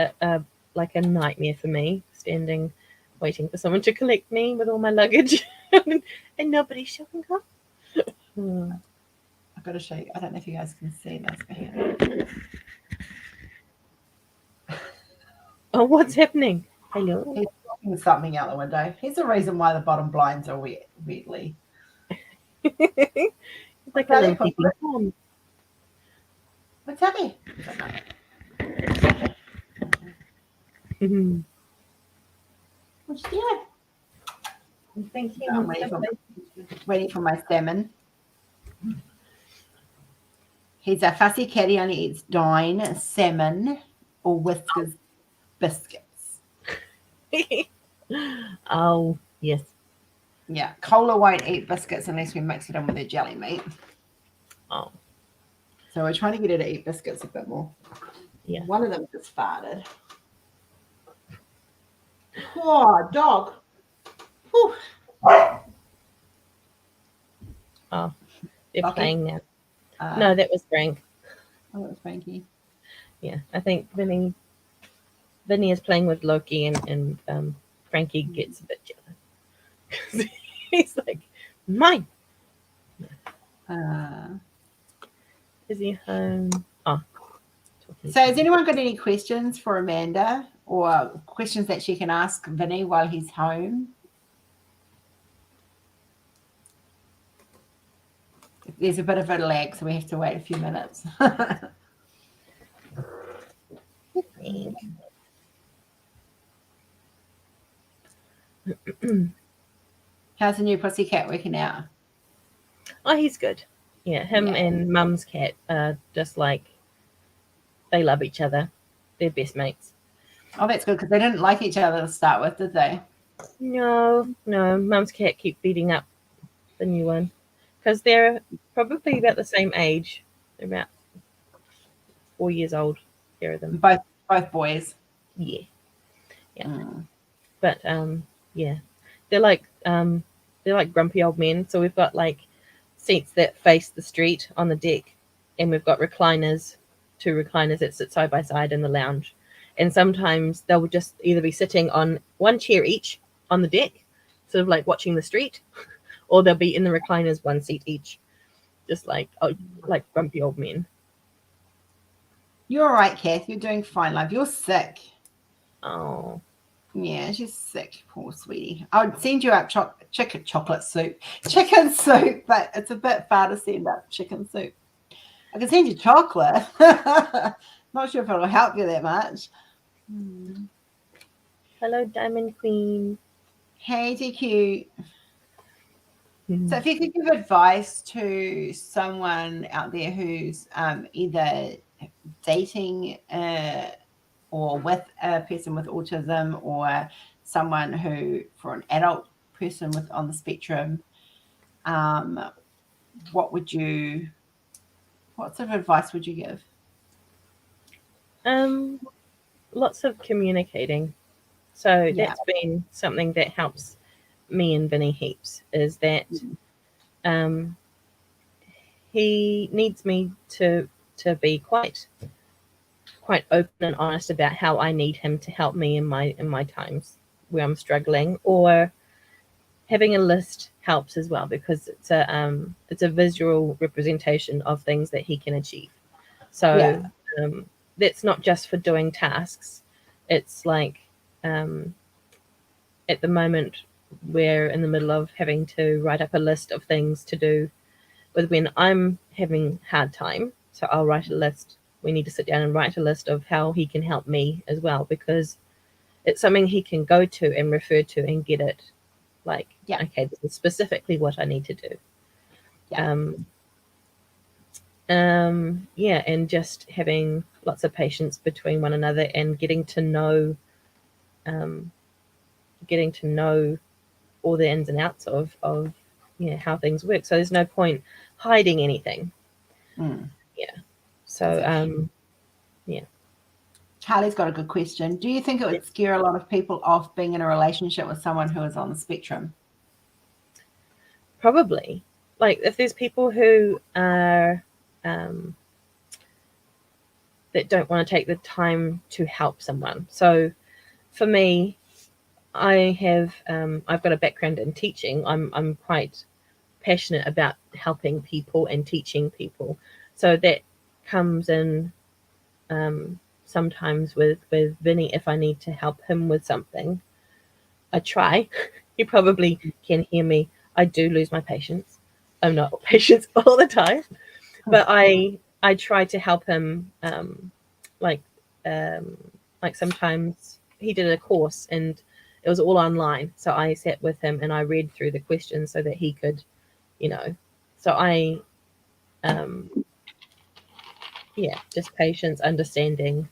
like a nightmare for me, standing, waiting for someone to collect me with all my luggage, and nobody showing up. I've got to show you. I don't know if you guys can see this. Oh, what's happening? Hello. He's talking something out the window. Here's the reason why the bottom blinds are weirdly. It's like a little peeping Tom. What's happening? What's she doing? Thank you. I'm waiting for my salmon. He's a fussy cat. He only eats dine, salmon, or Whiskers biscuits. Oh, yes. Yeah, Cola won't eat biscuits unless we mix it in with their jelly meat. Oh. So we're trying to get her to eat biscuits a bit more. Yeah. One of them just farted. Oh, dog. Whew. Oh, they're Lucky? playing now. No, that was Frank. Oh, that was Frankie. Yeah, I think Vinnie is playing with Loki, and Frankie gets a bit jealous. He's like, mine. Is he home? Oh. So has anyone got any questions for Amanda or questions that she can ask Vinnie while he's home? There's a bit of a lag, so we have to wait a few minutes. How's the new pussycat working out? Oh, he's good. Yeah, him and Mum's cat are just like, they love each other. They're best mates. Oh, that's good, because they didn't like each other to start with, did they? No, no. Mum's cat keep beating up the new one because they're probably about the same age. They're about 4 years old. Pair of them. Both boys. Yeah, yeah. Mm. But yeah, they're like they're like grumpy old men. So we've got like seats that face the street on the deck, and we've got recliners, two recliners that sit side by side in the lounge. And sometimes they'll just either be sitting on one chair each on the deck, sort of like watching the street, or they'll be in the recliners, one seat each, just like grumpy old men. You're all right, Kath. You're doing fine, love. You're sick. Oh, Yeah, she's sick, poor sweetie. I would send you up chocolate soup, chicken soup, but it's a bit far to send up chicken soup. I can send you chocolate. Not sure if it'll help you that much. hello, Diamond Queen. Hey, DQ. So, if you could give advice to someone out there who's either dating or with a person with autism, or someone who, for an adult person with on the spectrum, what sort of advice would you give? Um, lots of communicating. So Yeah, that's been something that helps me and Vinny heaps. Is that um, he needs me to be quite open and honest about how I need him to help me in my times where I'm struggling, or having a list helps as well because it's a visual representation of things that he can achieve. So yeah, um, that's not just for doing tasks. It's like um, at the moment we're in the middle of having to write up a list of things to do with when I'm having hard time. So I'll write a list. We need to sit down and write a list of how he can help me as well, because it's something he can go to and refer to and get it. Like, yeah, okay, this is specifically what I need to do. yeah, Um, yeah, and just having lots of patience between one another and um, getting to know all the ins and outs of how things work. So there's no point hiding anything. mm, Yeah. that's So it. yeah, Charlie's got a good question. Do you think it would scare a lot of people off being in a relationship with someone who is on the spectrum? probably. Like if there's people who are um, that don't want to take the time to help someone. So for me, I've got a background in teaching. I'm quite passionate about helping people and teaching people. So that comes in sometimes with Vinny. If I need to help him with something, I try. He probably can hear me. I do lose my patience. I'm not patient all the time, but I try to help him. Like um, like sometimes he did a course and it was all online, so I sat with him and I read through the questions so that he could, you know. So I um, yeah, just patience, understanding,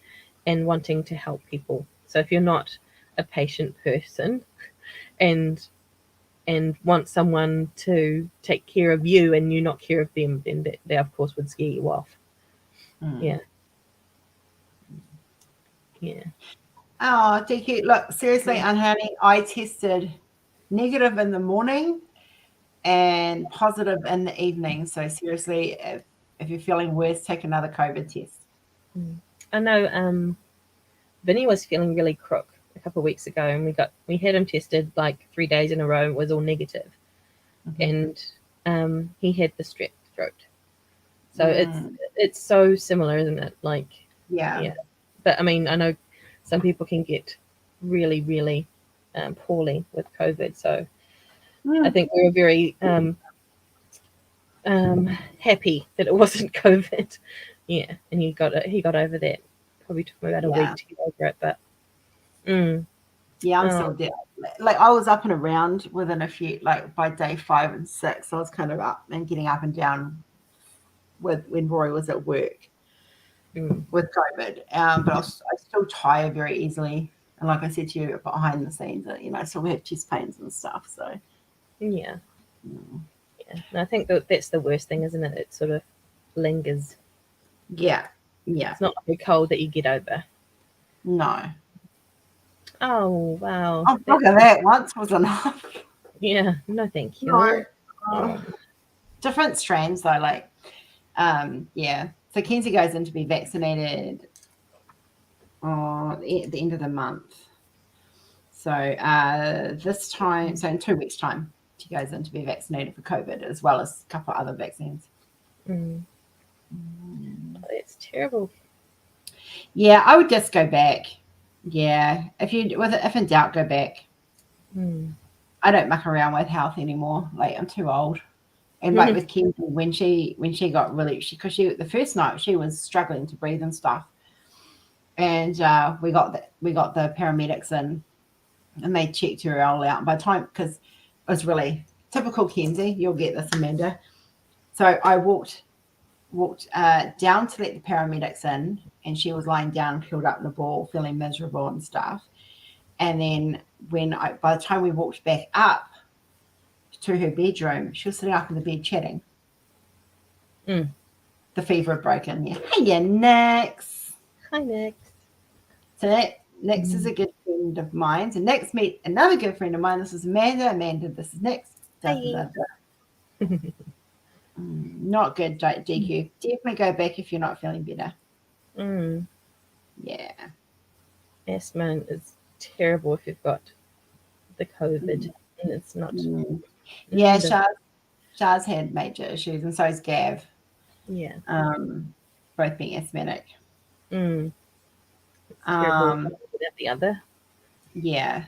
and wanting to help people. So if you're not a patient person and want someone to take care of you and you not care of them, then they of course would scare you off. Mm. Yeah, yeah. Oh, DQ, look, seriously, Unhoney, I tested negative in the morning and positive in the evening. So seriously, if you're feeling worse, take another COVID test. Mm. I know Vinny was feeling really crook a couple of weeks ago, and we had him tested like 3 days in a row. It was all negative, Mm-hmm. and he had the strep throat. So Mm, it's so similar, isn't it? Like, yeah. yeah. But I mean, I know some people can get really, really poorly with COVID. So I Mm, think we were very happy that it wasn't COVID. Yeah, and he got over that. Probably took him about a yeah. week to get over it, but mm, Yeah, I'm oh, still there. Like I was up and around within a few, like by day 5 and 6, I was kind of up and getting up and down with when Rory was at work mm, with COVID. But I still tire very easily. And like I said to you, behind the scenes, I still have chest pains and stuff. So Yeah. mm, Yeah. And I think that's the worst thing, isn't it? It sort of lingers. yeah, yeah, It's not like a cold that you get over. no. Oh, wow. Oh, look at that! Once was enough. Yeah. No, thank No. you. Oh. Oh. Different strands though, like yeah. So Kenzie goes in to be vaccinated at the end of the month. So this time, so in 2 weeks' time, she goes in to be vaccinated for COVID as well as a couple of other vaccines. Mm. Oh, it's terrible. Yeah, I would just go back. Yeah, if in doubt, go back. Mm. I don't muck around with health anymore. Like I'm too old. And like with Kenzie, when she got really, because the first night she was struggling to breathe and stuff, and we got the paramedics in, and they checked her all out. By the time, because it was really typical Kenzie, you'll get this, Amanda. So I walked down to let the paramedics in, and she was lying down, curled up in a ball, feeling miserable and stuff. And then by the time we walked back up to her bedroom, she was sitting up in the bed chatting. Mm. The fever had broken. Yeah. Hey, Nix. Hi, Nick. So Nix is a good friend of mine. So Nix meet another good friend of mine. This is Amanda. Amanda, this is Nix. Hi. Not good, DQ. Definitely go back if you're not feeling better. Mm. Yeah. Asthma is terrible if you've got the COVID and it's not. Yeah, Shaz had major issues, and so is Gav. Yeah. Both being asthmatic. Mm. It's terrible without the other. Yeah.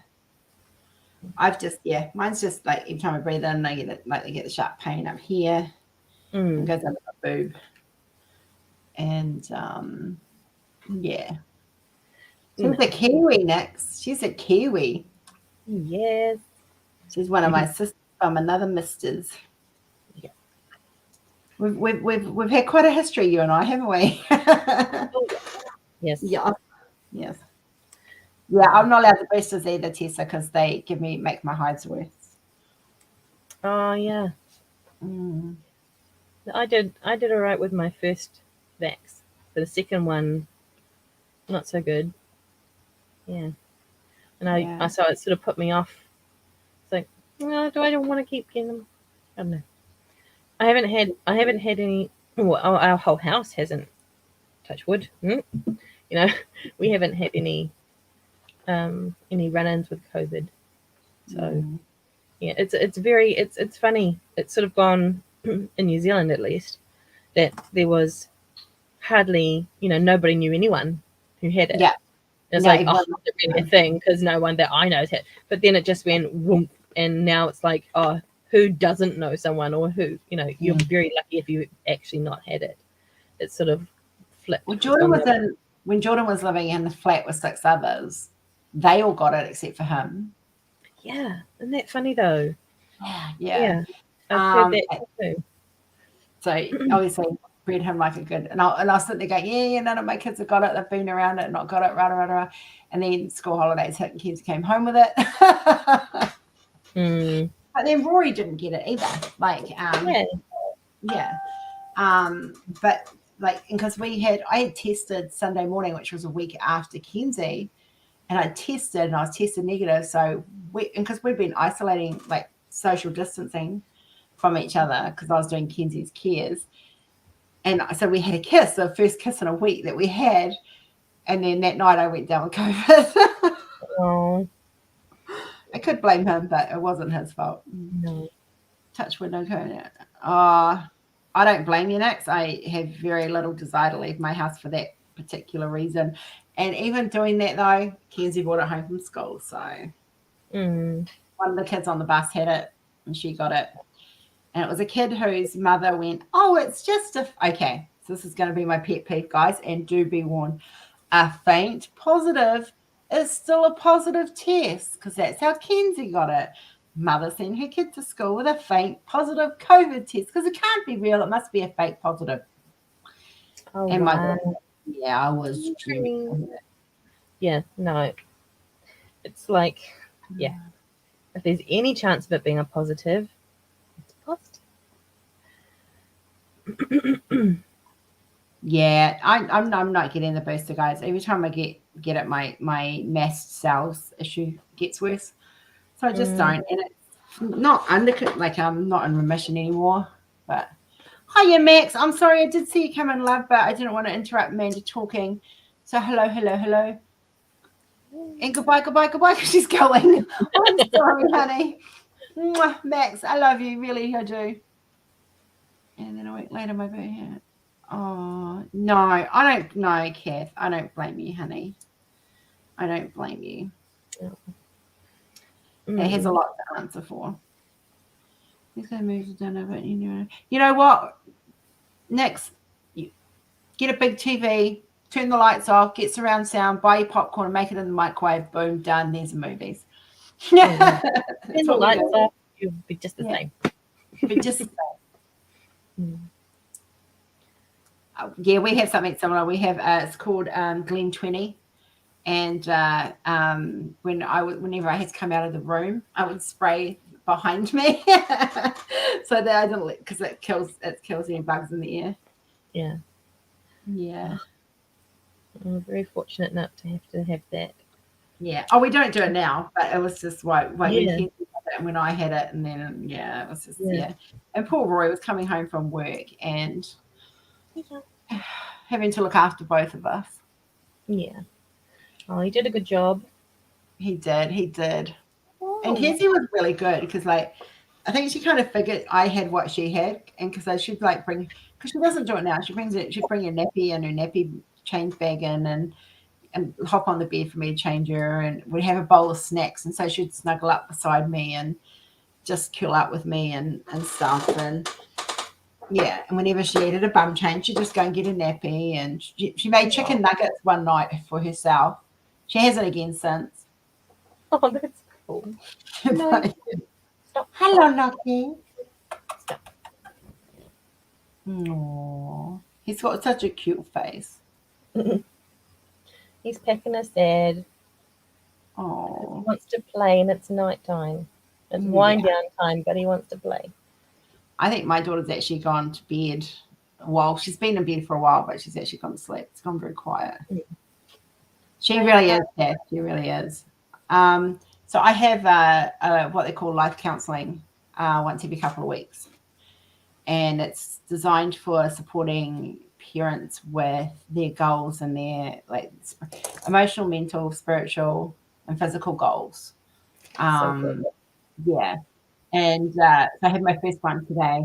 Mine's just like every time I breathe in, I get the sharp pain up here. It goes under my boob. And yeah. She's a Kiwi next. She's a Kiwi. Yes. She's one of my sisters from another Misters. Yeah. We've had quite a history, you and I, haven't we? Yes. Yeah. Yes. Yeah, I'm not allowed to breasters either, Tessa, because they make my hives worse. Oh yeah. I did all right with my first vax. For the second one, not so good. Yeah. And I saw it sort of put me off. It's like, no, I don't want to keep getting them. I don't know. I haven't had any. Well, our whole house hasn't. Touch wood. We haven't had any run-ins with COVID. So yeah, it's funny. It's sort of gone in New Zealand at least that there was hardly nobody knew anyone who had it. Yeah. It's like, oh, it's really a thing because no one that I know has had. But then it just went whoomp, and now it's like, oh, who doesn't know someone, or who you're very lucky if you actually not had it. It's sort of flipped. Well, when Jordan was living in the flat with 6 others, they all got it except for him. Yeah, isn't that funny though? Yeah. I've heard that too. So obviously bred him like a good, and I was sitting there going, yeah, none of my kids have got it. They've been around it, not got it, rah. And then school holidays hit and kids came home with it. But then Rory didn't get it either. Like, but like, because I had tested Sunday morning, which was a week after Kenzie, and I was tested negative. So because we'd been isolating, like social distancing from each other, because I was doing Kenzie's cares. And so we had a kiss, the first kiss in a week that we had. And then that night I went down with COVID. Oh. I could blame him, but it wasn't his fault. No. Touch wood, no COVID. I don't blame you, Nix. I have very little desire to leave my house for that particular reason. And even doing that, though, Kenzie brought it home from school. So one of the kids on the bus had it, and she got it. And it was a kid whose mother went, oh, it's just okay, so this is going to be my pet peeve, guys, and do be warned. A faint positive is still a positive test, because that's how Kenzie got it. Mother sent her kid to school with a faint positive COVID test, because it can't be real. It must be a fake positive. Oh, and wow. I was dreaming. Yeah, no. it's like, yeah, if there's any chance of it being a positive, it's positive. Yeah, I'm not getting the booster, guys. Every time I get it, my mast cells issue gets worse. So I just don't, and it's not like I'm not in remission anymore. But hiya, Max. I'm sorry, I did see you come in, love, but I didn't want to interrupt Amanda talking. So hello, hello, hello, and goodbye, goodbye, goodbye. Because she's going. I'm sorry, honey. Mwah, Max, I love you, really, I do. And then a week later, my birthday. Oh no, I don't know, Kath. I don't blame you, honey. I don't blame you. It has a lot to answer for. He's going to move to dinner, but you know what? Next, you get a big TV, turn the lights off, get surround sound, buy your popcorn, make it in the microwave. Boom, done. There's the movies. Turn That's the what we lights do. off, you'll be just the same. But just yeah, we have something similar. We have it's called Glen 20. And whenever I had to come out of the room, I would spray behind me so that I didn't, because it kills any bugs in the air. Yeah. Yeah. I'm very fortunate not to have that. Yeah. Oh, we don't do it now, but it was just when Yeah. Kenzie had it and when I had it, and then it was just And poor Roy was coming home from work and having to look after both of us. Yeah. Oh, he did a good job. He did. Oh. And Kenzie was really good because, like, I think she kind of figured I had what she had, and because she'd like bring, because she doesn't do it now. She'd bring a nappy and her nappy change bag in, and hop on the bed for me to change her, and we'd have a bowl of snacks, and so she'd snuggle up beside me and just curl up with me and stuff, and and whenever she needed a bum change, she'd just go and get a nappy, and she made chicken nuggets one night for herself. She hasn't again since. Oh, that's cool. No. Stop. Hello, Nucky. Stop. Aww. He's got such a cute face. He's pecking us sad. Oh. He wants to play, and it's night time. It's wind down time, but he wants to play. I think my daughter's actually gone to bed. Well, she's been in bed for a while, but she's actually gone to sleep. It's gone very quiet. She really is, Kath. She really is. So I have what they call life counselling once every couple of weeks. And it's designed for supporting parents with their goals and their like emotional, mental, spiritual, and physical goals. Yeah. And so I had my first one today,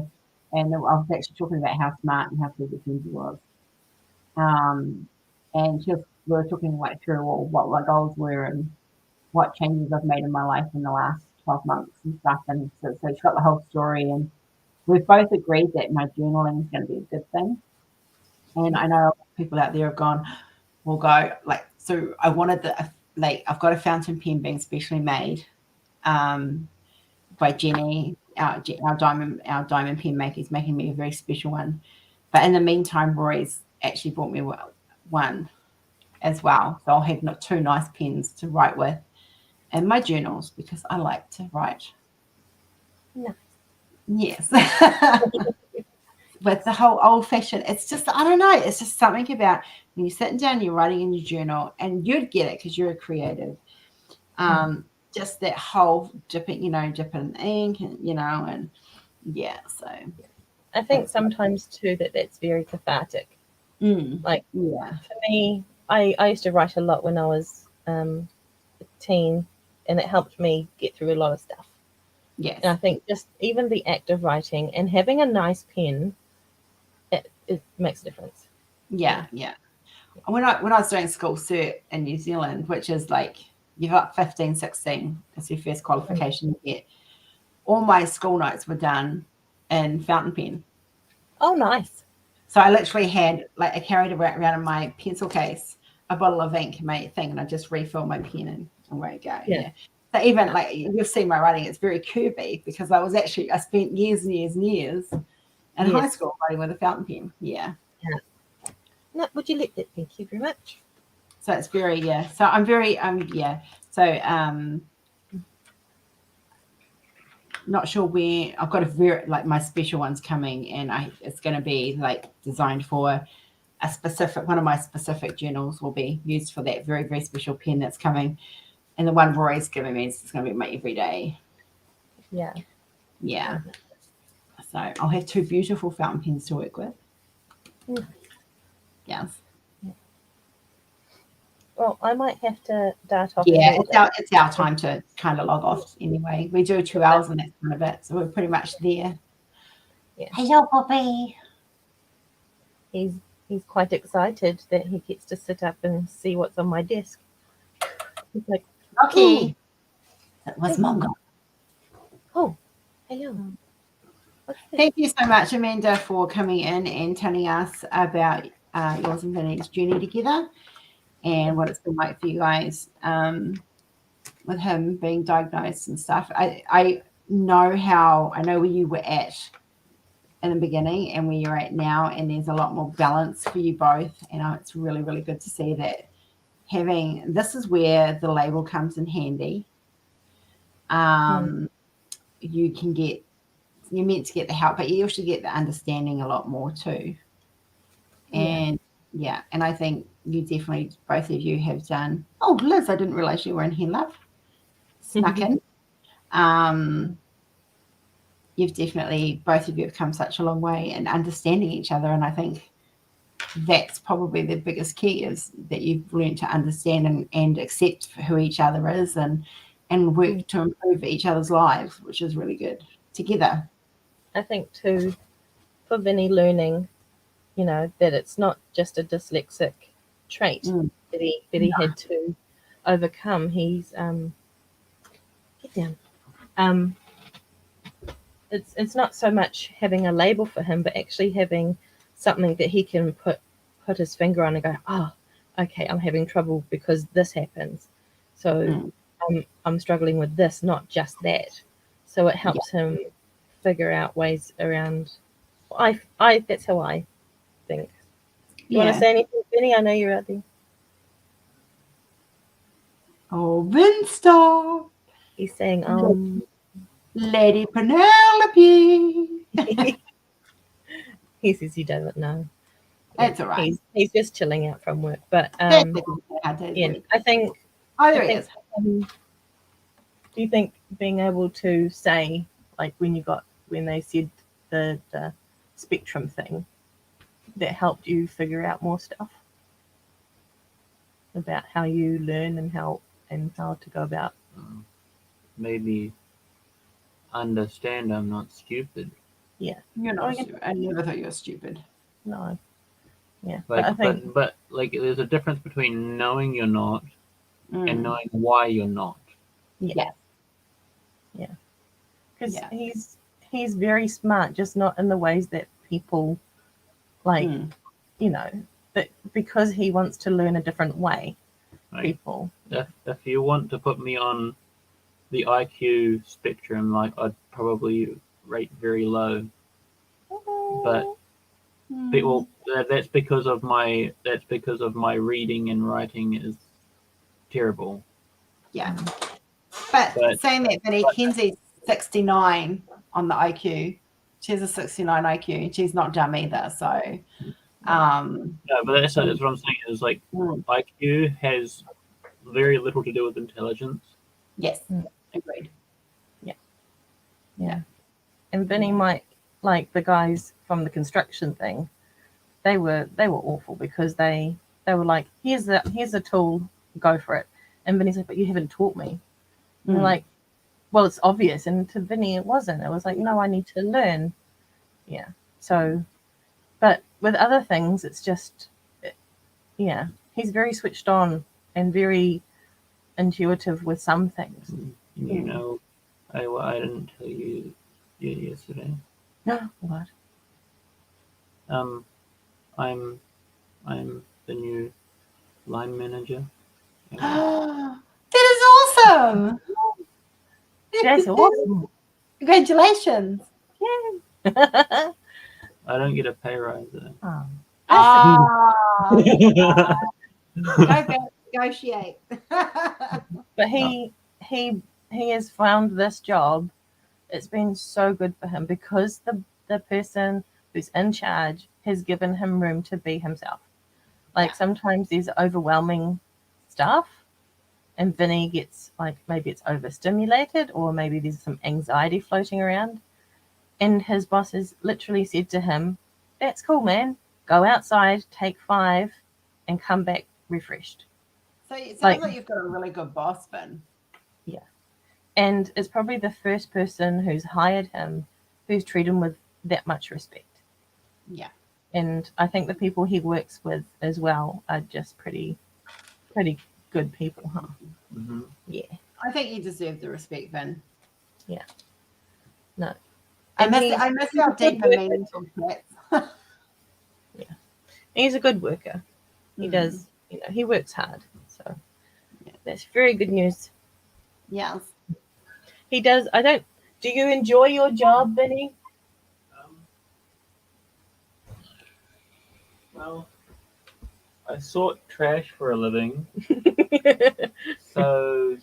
and I was actually talking about how smart and how clever Kenzie was. And we were talking like through what my goals were and what changes I've made in my life in the last 12 months and stuff. And so she's got the whole story, and we've both agreed that my journaling is going to be a good thing. And I know people out there have gone, will go like, so I wanted I've got a fountain pen being specially made by Jenny, our diamond pen maker is making me a very special one. But in the meantime, Rory's actually bought me one as well. So I'll have 2 nice pens to write with, and my journals, because I like to write. No. Yes. But the whole old-fashioned, it's just, I don't know, it's just something about when you're sitting down, you're writing in your journal, and you'd get it because you're a creative. Just that whole dipping ink, and so. I think sometimes too that's very cathartic. Like for me, I used to write a lot when I was a teen, and it helped me get through a lot of stuff. Yes. And I think just even the act of writing and having a nice pen, it makes a difference. Yeah. When I was doing school cert in New Zealand, which is like you've got 15, 16, that's your first qualification you get. All my school notes were done in fountain pen. Oh, nice. So I literally had, like, I carried around in my pencil case a bottle of ink, my thing, and I just refill my pen and away I go. Yeah. So even like you've seen my writing, it's very curvy because I spent years and years and years in high school writing with a fountain pen. Yeah. No, would you let that? Thank you very much. So it's very, so I'm very, so So not sure where. I've got a very like my special ones coming, and it's going to be like designed for a specific one of my specific journals will be used for that very, very special pen that's coming. And the one Rory's giving me is going to be my everyday. Yeah. Yeah. So I'll have two beautiful fountain pens to work with. Mm. Yes. Well, I might have to dart off. Yeah, it's our time to kind of log off anyway. We do 2 hours and that's kind of it. So we're pretty much there. Yeah. Hello, Poppy. He's quite excited that he gets to sit up and see what's on my desk. He's like, Rocky. That was Mongo. Oh, hello. Thank you so much, Amanda, for coming in and telling us about yours and Vinnie's journey together and what it's been like for you guys with him being diagnosed and stuff. I know where you were at in the beginning and where you're at now, and there's a lot more balance for you both. And it's really, really good to see that this is where the label comes in handy. You're meant to get the help, but you also get the understanding a lot more too. And and I think you definitely, both of you have done. Oh, Liz, I didn't realize you were in here, love. Snuck in. You've definitely, both of you have come such a long way in understanding each other. And I think that's probably the biggest key, is that you've learned to understand and accept who each other is and work to improve each other's lives, which is really good together. I think too, for Vinnie, learning, that it's not just a dyslexic trait that he had to overcome. He's get down. It's not so much having a label for him, but actually having something that he can put his finger on and go, oh, okay, I'm having trouble because this happens. So I'm struggling with this, not just that. So it helps him figure out ways around. I that's how I think. Do you want to say anything, Vinnie? I know you're out there. Oh, Vince, he's saying, Lady Penelope. He says he doesn't know. That's all right. He's just chilling out from work. But I think. Oh, there he is. Do you think being able to say, like when they said the spectrum thing, that helped you figure out more stuff about how you learn and how to go about? Made me understand I'm not stupid. Yeah, you're not. I never thought you were stupid. No. Yeah, but like there's a difference between knowing you're not and knowing why you're not. Yeah. Because he's very smart, just not in the ways that people like. That because he wants to learn a different way. Right. People. If you want to put me on the IQ spectrum, like I'd probably rate very low. But that's because of my reading and writing is terrible. Yeah. But saying that, Vinnie, Kenzie's 69 on the IQ. She has a 69 IQ and she's not dumb either. So no, but that's what I'm saying is like IQ has very little to do with intelligence. Yes. Agreed. Yeah. And Vinnie might, like the guys from the construction thing, they were awful because they were like, here's a tool, go for it. And Vinnie's like, but you haven't taught me. And they're like, well, it's obvious. And to Vinnie, it wasn't. It was like, no, I need to learn. Yeah. So, but with other things, it's just, he's very switched on and very intuitive with some things. I didn't tell you yesterday. No, what? I'm the new line manager. That is awesome. That's awesome. Congratulations. Yay. I don't get a pay rise though. Go back negotiate. But he has found this job. It's been so good for him because the person who's in charge has given him room to be himself. Like sometimes there's overwhelming stuff and Vinny gets like maybe it's overstimulated or maybe there's some anxiety floating around. And his boss has literally said to him, "That's cool, man. Go outside, take 5 and come back refreshed." So it sounds like you've got a really good boss, Vin. Yeah. And it's probably the first person who's hired him who's treated him with that much respect. Yeah. And I think the people he works with as well are just pretty good people, huh? Mm-hmm. Yeah. I think you deserve the respect, Vin. Yeah. No. I miss our deep and meaningful chats. Yeah. He's a good worker. He Mm. does, he works hard. So that's very good news. Yes. He does. Do you enjoy your job, Vinny? Well, I sort trash for a living, so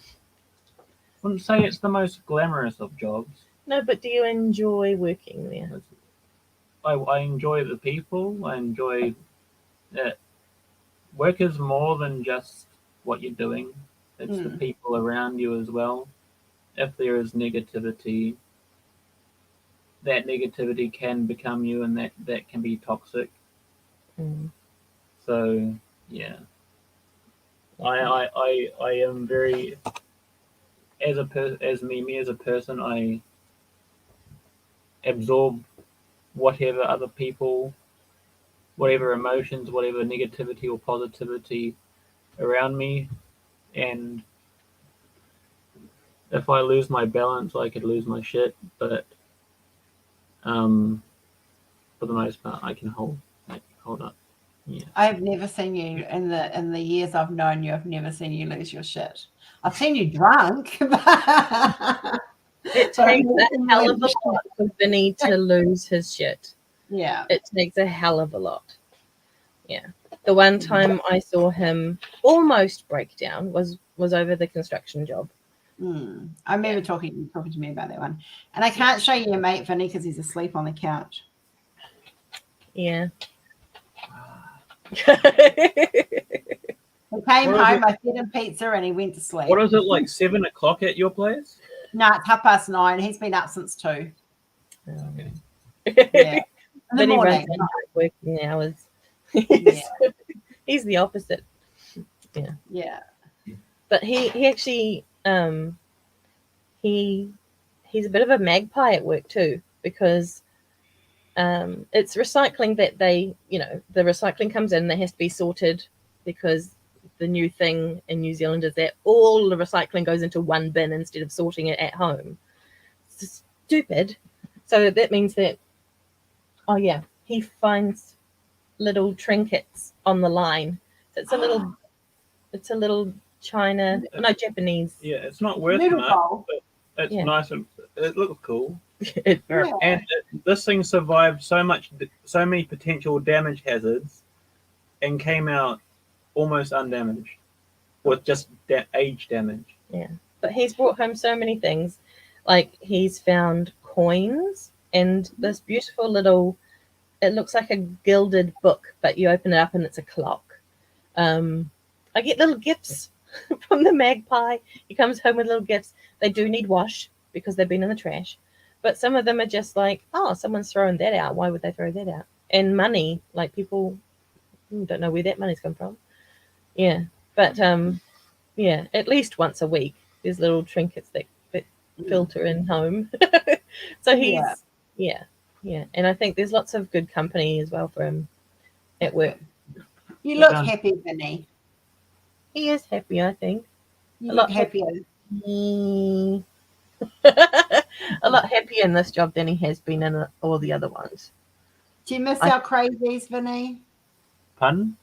I wouldn't say it's the most glamorous of jobs. No, but do you enjoy working there? I enjoy the people. I enjoy that work is more than just what you're doing. It's the people around you as well. If there is negativity, that negativity can become you, and that can be toxic. Mm. So yeah, I am very as a person, I absorb whatever other people, whatever emotions, whatever negativity or positivity around me, and if I lose my balance, I could lose my shit. But for the most part, I can hold up. Yeah. I've never seen you in the years I've known you. I've never seen you lose your shit. I've seen you drunk. It takes a hell of a lot for Vinny to lose his shit. Yeah. It takes a hell of a lot. Yeah. The one time I saw him almost break down was over the construction job. I remember talking to me about that one. And I can't show you your mate, Vinny, because he's asleep on the couch. Yeah. He came home, I fed him pizza, and he went to sleep. What is it, like 7 o'clock at your place? No, it's 9:30. He's been up since 2. Okay. Yeah. In the Vinny morning. runs on working hours. He's the opposite. Yeah. Yeah. But he actually he's a bit of a magpie at work too, because it's recycling that the recycling comes in, that has to be sorted, because the new thing in New Zealand is that all the recycling goes into one bin instead of sorting it at home. It's stupid. So that means that, he finds little trinkets on the line. So it's a little China, Japanese. Yeah, it's not worth Noodle much, bowl. but it's nice and it looks cool. Yeah. And this thing survived so many potential damage hazards and came out almost undamaged, with just age damage. Yeah, but he's brought home so many things. Like he's found coins and this beautiful little, it looks like a gilded book, but you open it up and it's a clock. I get little gifts from the magpie. He comes home with little gifts. They do need wash because they've been in the trash. But some of them are just like, oh, someone's throwing that out. Why would they throw that out? And money, like people don't know where that money's come from. Yeah. But at least once a week, there's little trinkets that filter in home. So he's, yeah. And I think there's lots of good company as well for him at work. You look happy, Vinny. He is happy, I think. You look happier. A lot happier in this job than he has been in all the other ones. Do you miss our crazies, Vinny? Pardon?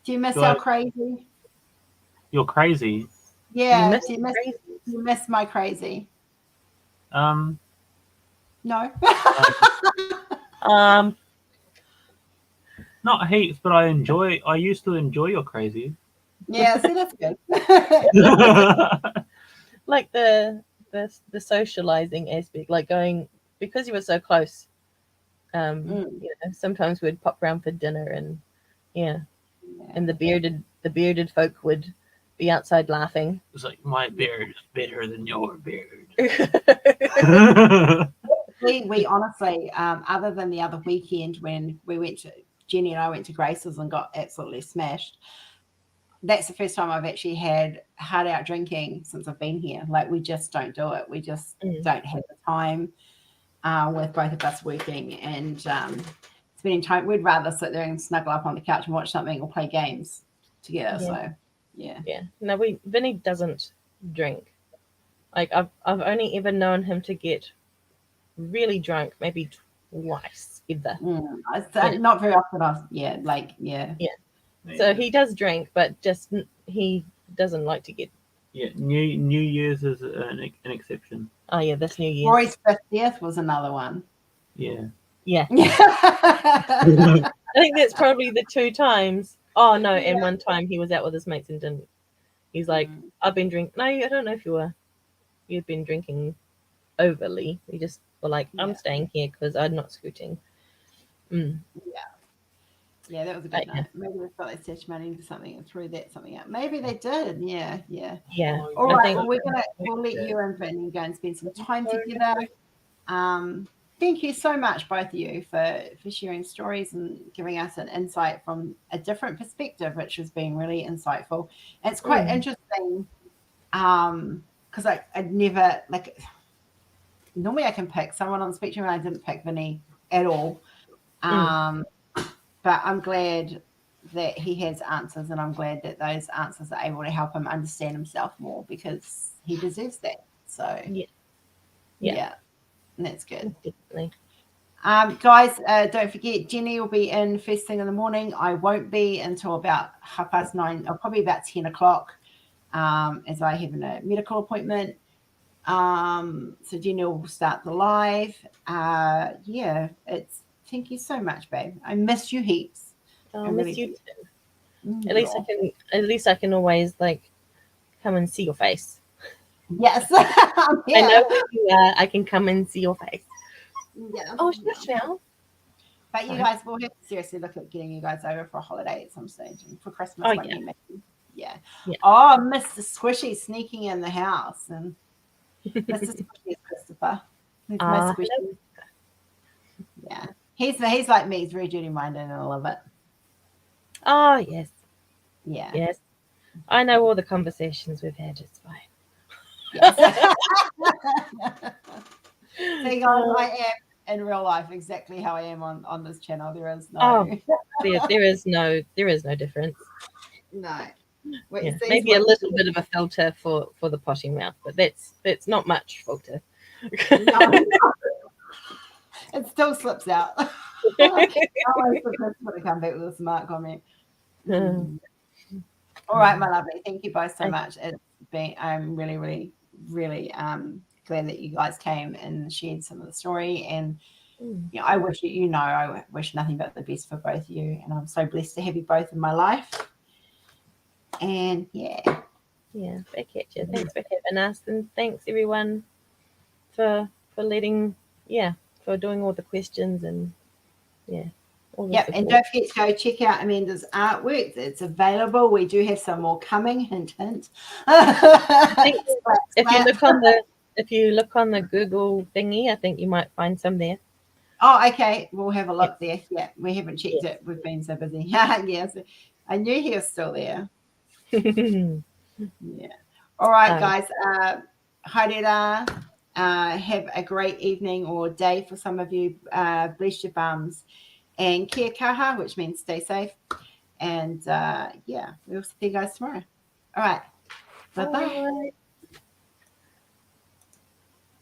Do you miss our crazy? You're crazy. Yeah. Do you miss my crazy? No. Not heaps, but I used to enjoy your crazy. Yeah, see, that's good. Like the socializing aspect, like going, because you were so close. Sometimes we'd pop round for dinner, and and the bearded folk would be outside laughing. It's like, my beard is better than your beard. We honestly, other than the other weekend when Jenny and I went to Grace's and got absolutely smashed, that's the first time I've actually had hard out drinking since I've been here. Like, we just don't do it. We just don't have the time with both of us working and spending time. We'd rather sit there and snuggle up on the couch and watch something or play games together. Yeah. So, yeah. No, Vinny doesn't drink. Like, I've only ever known him to get really drunk maybe twice ever. Not very often. Yeah. So he does drink, but just he doesn't like to get. Yeah, New Year's is an exception. Oh yeah, this New Year's. Rory's 50th was another one. Yeah. I think that's probably the 2 times. Oh no, and one time he was out with his mates and didn't. He's like, I've been drinking. No, I don't know if you'd been drinking overly. You just were like, I'm staying here because I'm not scooting. Yeah, that was a good night. Maybe they thought they stashed money into something and threw something out. Maybe they did. Yeah. All right, we'll let you and Vinnie go and spend some time together. Thank you so much, both of you, for sharing stories and giving us an insight from a different perspective, which has been really insightful. And it's quite interesting because I'd never, normally I can pick someone on the spectrum, and I didn't pick Vinnie at all. But I'm glad that he has answers, and I'm glad that those answers are able to help him understand himself more, because he deserves that. So, yeah, that's good. Definitely. Guys, don't forget, Jenny will be in first thing in the morning. I won't be until about 9:30, or probably about 10 o'clock, as I have a medical appointment. So Jenny will start the live. Thank you so much, babe. I miss you heaps. I miss you too. At least I can always come and see your face. Yes. I know where you are. I can come and see your face. Yeah. Oh, shush now. But you guys, will have to seriously look at getting you guys over for a holiday at some stage, and for Christmas. Yeah. Oh, Mr. Squishy sneaking in the house, and Mr. Squishy is Christopher. He's my Squishy. Yeah. He's like me. He's very duty-minded, and I love it. Oh, yes. Yeah. Yes. I know all the conversations we've had. It's fine. Yes. So, guys, I am in real life exactly how I am on this channel. There is no. There is no difference. No. Maybe a little bit of a filter for the potty mouth, but that's not much filter. No. It still slips out. I always forget to come back with a smart comment. All right, my lovely. Thank you both so much. I'm really, really, really glad that you guys came and shared some of the story. And I wish nothing but the best for both of you. And I'm so blessed to have you both in my life. And back at you. Thanks for having us, and thanks everyone for doing all the questions and and don't forget to go check out Amanda's artwork. It's available. We do have some more coming. Hint, hint. If you look on the Google thingy, I think you might find some there. Oh, okay. We'll have a look there. Yeah, we haven't checked it. We've been so busy. Yes, I knew he was still there. Yeah. All right, guys. Haere have a great evening or day for some of you. Bless your bums. And kia kaha, which means stay safe. And we'll see you guys tomorrow. All right. Bye-bye.